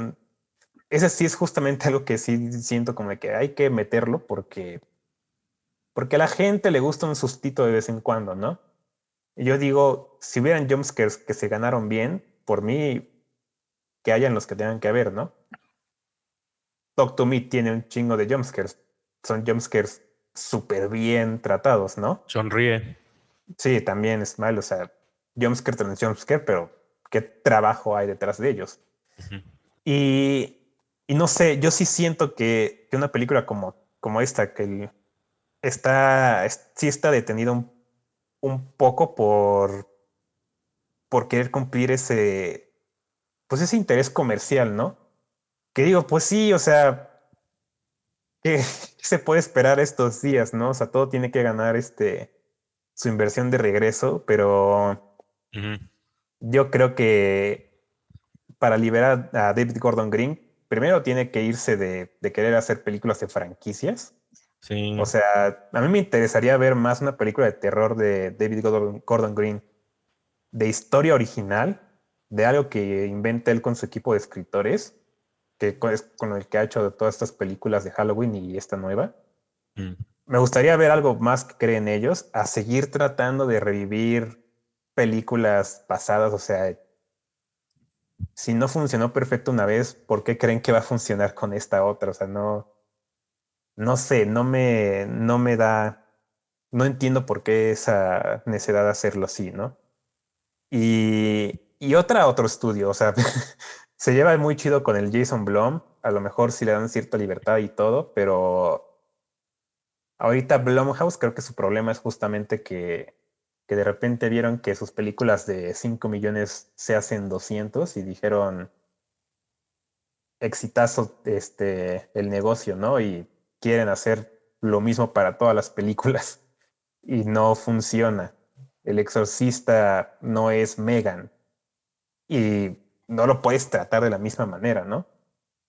ese sí es justamente algo que sí siento como de que hay que meterlo porque a la gente le gusta un sustito de vez en cuando, ¿no? Y yo digo, si hubieran jumpscares que se ganaron bien, por mí, que hayan los que tengan que haber, ¿no? Talk to Me tiene un chingo de jumpscares. Son jumpscares súper bien tratados, ¿no? Sonríe. Sí, también es malo, o sea, jumpscare tras jumpscare, pero ¿qué trabajo hay detrás de ellos? Ujú. Y, y no sé, yo sí siento que una película como esta, sí está detenida un poco por querer cumplir pues ese interés comercial, ¿no? Que digo, pues sí, o sea, ¿qué se puede esperar estos días, no? O sea, todo tiene que ganar su inversión de regreso, pero Ujú. yo creo que para liberar a David Gordon Green, primero tiene que irse de querer hacer películas de franquicias. Sí. O sea, a mí me interesaría ver más una película de terror de David Gordon Green, de historia original, de algo que inventa él con su equipo de escritores, que es con el que ha hecho todas estas películas de Halloween y esta nueva. Mm. Me gustaría ver algo más que creen ellos, a seguir tratando de revivir películas pasadas. O sea, si no funcionó perfecto una vez, ¿por qué creen que va a funcionar con esta otra? O sea, no sé, no me da, no entiendo por qué esa necesidad de hacerlo así, ¿no? Y otro estudio, o sea, se lleva muy chido con el Jason Blum, a lo mejor sí le dan cierta libertad y todo, pero ahorita Blumhouse creo que su problema es justamente que de repente vieron que sus películas de 5 millones se hacen 200 y dijeron, exitazo el negocio, ¿no? Y quieren hacer lo mismo para todas las películas y no funciona. El Exorcista no es Megan y no lo puedes tratar de la misma manera, ¿no?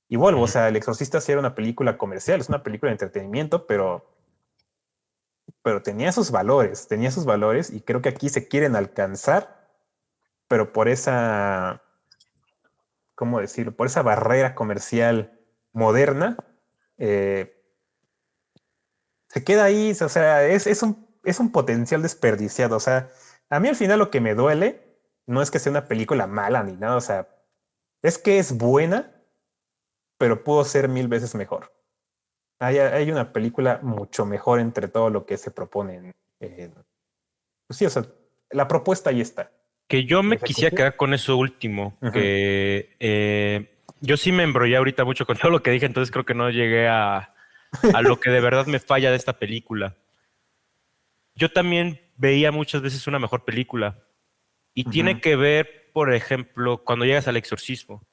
Y vuelvo, o Ujú. sea, El Exorcista sí era una película comercial, es una película de entretenimiento, pero tenía sus valores y creo que aquí se quieren alcanzar, pero por esa, ¿cómo decirlo? Por esa barrera comercial moderna, eh, se queda ahí, o sea, es un potencial desperdiciado. O sea, a mí al final lo que me duele no es que sea una película mala ni nada, o sea, es que es buena, pero pudo ser mil veces mejor. Hay una película mucho mejor entre todo lo que se propone. Pues sí, o sea, la propuesta ahí está. Que yo La me quisiera ejecución. quedar con eso último, Ujú, que yo sí me embrollé ahorita mucho con todo lo que dije, entonces creo que no llegué a lo que de verdad me falla de esta película. Yo también veía muchas veces una mejor película y tiene ujú. que ver, por ejemplo, cuando llegas al exorcismo,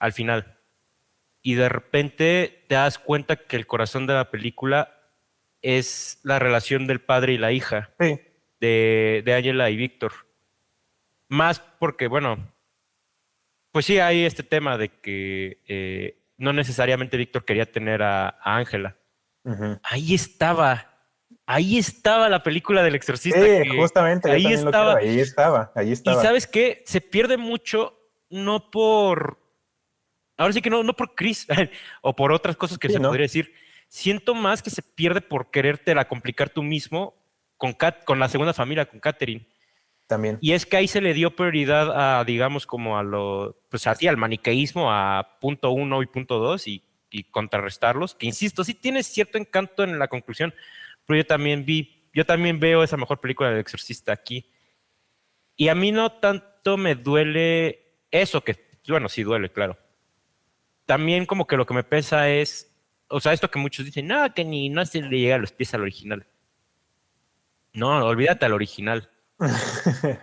al final, y de repente te das cuenta que el corazón de la película es la relación del padre y la hija Sí, de Angela y Víctor. Más porque, bueno, pues sí, hay este tema de que no necesariamente Víctor quería tener a Ángela. ujú. Ahí estaba la película del exorcista, Sí, que justamente, yo ahí también lo creo. estaba. Ahí estaba, ahí Y estaba. ¿sabes qué? Se pierde mucho, no por, ahora sí que no, no por Chris o por otras cosas que Sí, se ¿no? podría decir. Siento más que se pierde por querértela complicar tú mismo con la segunda familia, con Catherine. También. Y es que ahí se le dio prioridad a, digamos, como a lo, pues así, al maniqueísmo, a punto uno y punto dos y contrarrestarlos, que insisto, sí tiene cierto encanto en la conclusión, pero yo también veo esa mejor película del Exorcista aquí. Y a mí no tanto me duele eso, que, bueno, sí duele, claro. También como que lo que me pesa es, o sea, esto que muchos dicen, no, que ni no se le llega a los pies al original. No, olvídate al original.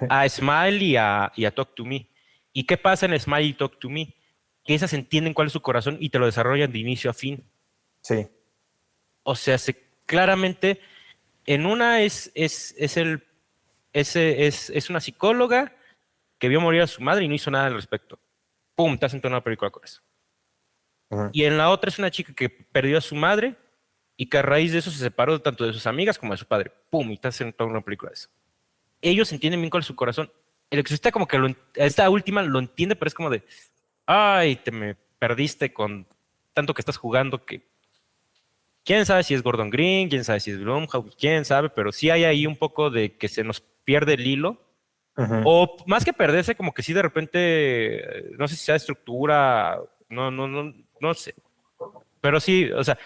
A Smile y a Talk to Me. ¿Y qué pasa en Smile y Talk to Me? Que esas entienden cuál es su corazón y te lo desarrollan de inicio a fin. Sí. O sea, claramente en una es una psicóloga que vio morir a su madre y no hizo nada al respecto. ¡Pum! Te hacen toda una película con eso. Ujú. Y en la otra es una chica que perdió a su madre y que a raíz de eso se separó tanto de sus amigas como de su padre. ¡Pum! Y te hacen toda una película de eso. Ellos entienden bien cuál es su corazón. El exorcista como que esta última lo entiende, pero es como de, ay, te me perdiste con tanto que estás jugando que quién sabe si es Gordon Green, quién sabe si es Blumhouse, quién sabe, pero sí hay ahí un poco de que se nos pierde el hilo. Ujú. O más que perderse, como que sí de repente, no sé si sea estructura, no sé. Pero sí, o sea,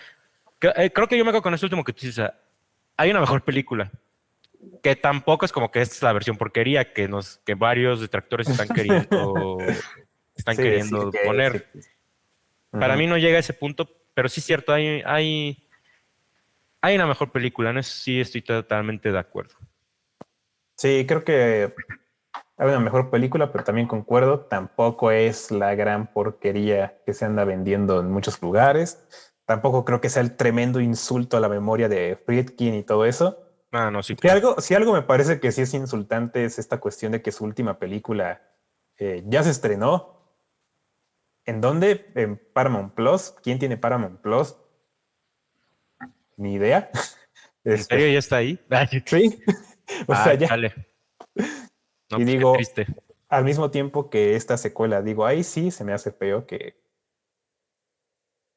creo que yo me quedo con esto último que tú dices, o sea, hay una mejor película, que tampoco es como que esta es la versión porquería que varios detractores están Sí, sí, queriendo que sí. poner. Para Ujú. mí no llega a ese punto, pero sí es cierto, hay una mejor película, en eso sí estoy totalmente de acuerdo. Sí, creo que hay una mejor película, pero también concuerdo, tampoco es la gran porquería que se anda vendiendo en muchos lugares. Tampoco creo que sea el tremendo insulto a la memoria de Friedkin y todo eso. Ah, no, sí, Si claro. algo, si algo me parece que sí es insultante es esta cuestión de que su última película ya se estrenó. ¿En dónde? En Paramount Plus. ¿Quién tiene Paramount Plus? Ni idea. ¿En serio Este, ya está ahí? sí. O sea, Ah, ya. chale. No, Y pues qué digo, triste. al mismo tiempo que esta secuela, digo, ahí sí se me hace feo que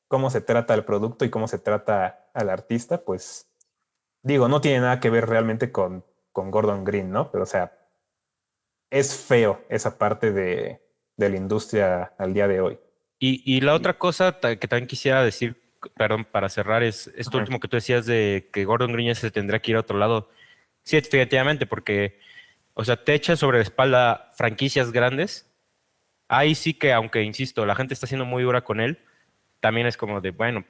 cómo se trata el producto y cómo se trata al artista, pues digo, no tiene nada que ver realmente con Gordon Green, ¿no? Pero o sea, es feo esa parte de la industria al día de hoy. Y la otra cosa que también quisiera decir, perdón, para cerrar, es esto Ujú. último que tú decías de que Gordon Green ya se tendrá que ir a otro lado. Sí, definitivamente, porque, o sea, te echa sobre la espalda franquicias grandes. Ahí sí que, aunque insisto, la gente está siendo muy dura con él, también es como de, bueno,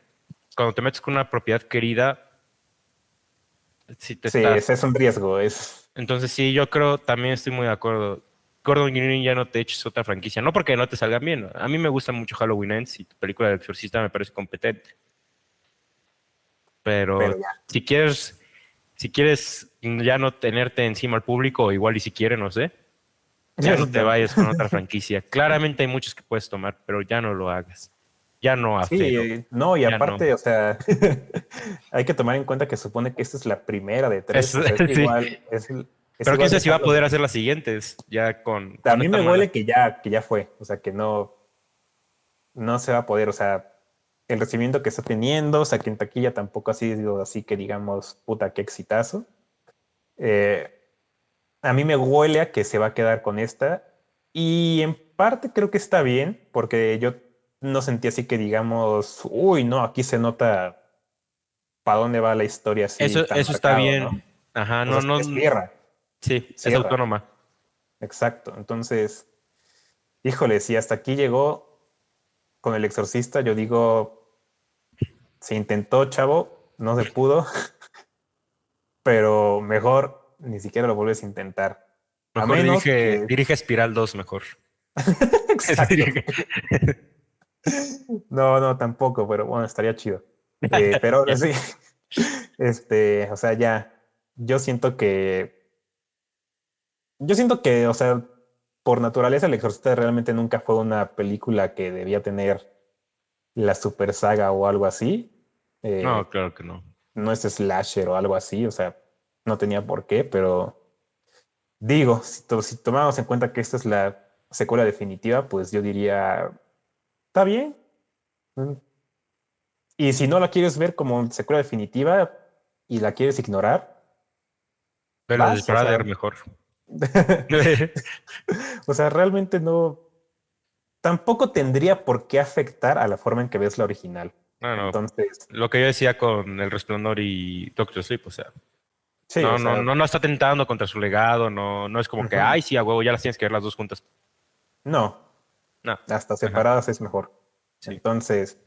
cuando te metes con una propiedad querida, sí te Sí, estás. ese es un riesgo, es... Entonces, sí, yo creo, también estoy muy de acuerdo. Gordon Green ya no te eches otra franquicia, no porque no te salgan bien, ¿no? A mí me gusta mucho Halloween Ends y tu película del Exorcista me parece competente. Pero Pero ya. si quieres ya no tenerte encima al público, o igual y si quiere, no sé, ya no te No. vayas con otra franquicia. Claramente hay muchos que puedes tomar, pero ya no lo hagas. Ya no a Felo, Sí, no, y ya no. aparte, o sea, hay que tomar en cuenta que supone que esta es la primera de tres, o sea, Sí. es Pero quién igual sabe si va a poder dejarlo. hacer las siguientes, ya A con mí esta me mala. huele que ya fue, o sea, que no se va a poder, o sea, el recibimiento que está teniendo, o sea, que en taquilla tampoco ha sido así que digamos, puta, qué exitazo. Eh, a mí me huele a que se va a quedar con esta y en parte creo que está bien, porque yo no sentí así que digamos, uy, no, aquí se nota para dónde va la historia así tan Eso está marcado, bien. ¿no? Ajá, O sea, cierra, sí, es cierra, autónoma. exacto. Entonces, híjole, si hasta aquí llegó con El Exorcista, yo digo, se intentó, chavo, no se pudo, pero mejor ni siquiera lo vuelves a intentar. A Mejor menos dirige, que... dirige Espiral 2 mejor. Exacto. No, no, tampoco, pero bueno, estaría chido. Pero ahora Ya. sí, o sea, ya, yo siento que o sea, por naturaleza, El Exorcista realmente nunca fue una película que debía tener la super saga o algo así. No, Eh, claro que no. no es slasher o algo así, o sea, no tenía por qué, pero digo, si tomamos en cuenta que esta es la secuela definitiva, pues yo diría, está bien. Mm. Y si no la quieres ver como secuela definitiva y la quieres ignorar, Pero de vas, o Brother sea, mejor. o sea, realmente no. Tampoco tendría por qué afectar a la forma en que ves la original. No, no. Entonces, Lo que yo decía con El Resplandor y Doctor Sleep, o sea, sí, o sea, no está tentando contra su legado, no es como que, ujú. ay, sí, a huevo, ya las tienes que ver las dos juntas. No, No, hasta ajá, separadas es mejor. sí. Entonces,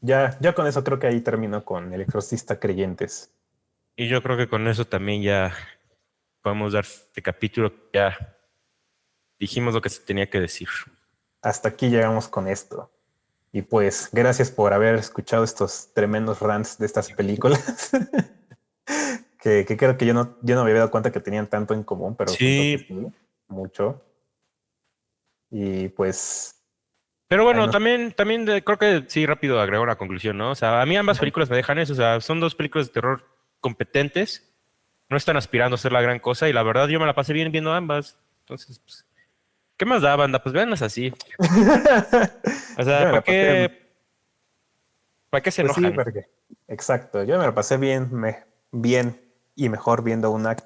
ya con eso creo que ahí termino con El Exorcista Creyentes. Y yo creo que con eso también ya podemos dar este capítulo. Ya dijimos lo que se tenía que decir. Hasta aquí llegamos con esto. Y pues, gracias por haber escuchado estos tremendos rants de estas películas, que creo que yo no me había dado cuenta que tenían tanto en común, pero siento que Sí, sí, mucho. Y pues, pero ahí bueno, nos... también creo que sí, rápido agrego una conclusión, ¿no? O sea, a mí ambas películas me dejan eso, o sea, son dos películas de terror competentes, no están aspirando a ser la gran cosa y la verdad yo me la pasé bien viendo ambas. Entonces, pues, ¿qué más da, banda? Pues véanlas así. O Yo sea, me ¿para la pasé qué? ¿Para qué se Pues sí, enojan? porque, exacto, yo me lo pasé bien y mejor viendo una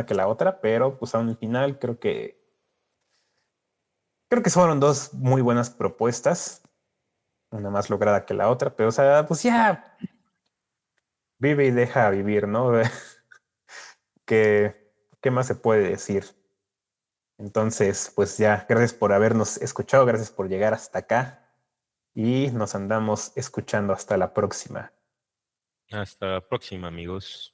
que la otra, pero pues aún al final creo que fueron dos muy buenas propuestas, una más lograda que la otra, pero o sea, pues ya vive y deja vivir, ¿no? ¿Qué más se puede decir? Entonces, pues ya, gracias por habernos escuchado, gracias por llegar hasta acá y nos andamos escuchando hasta la próxima. Hasta la próxima, amigos.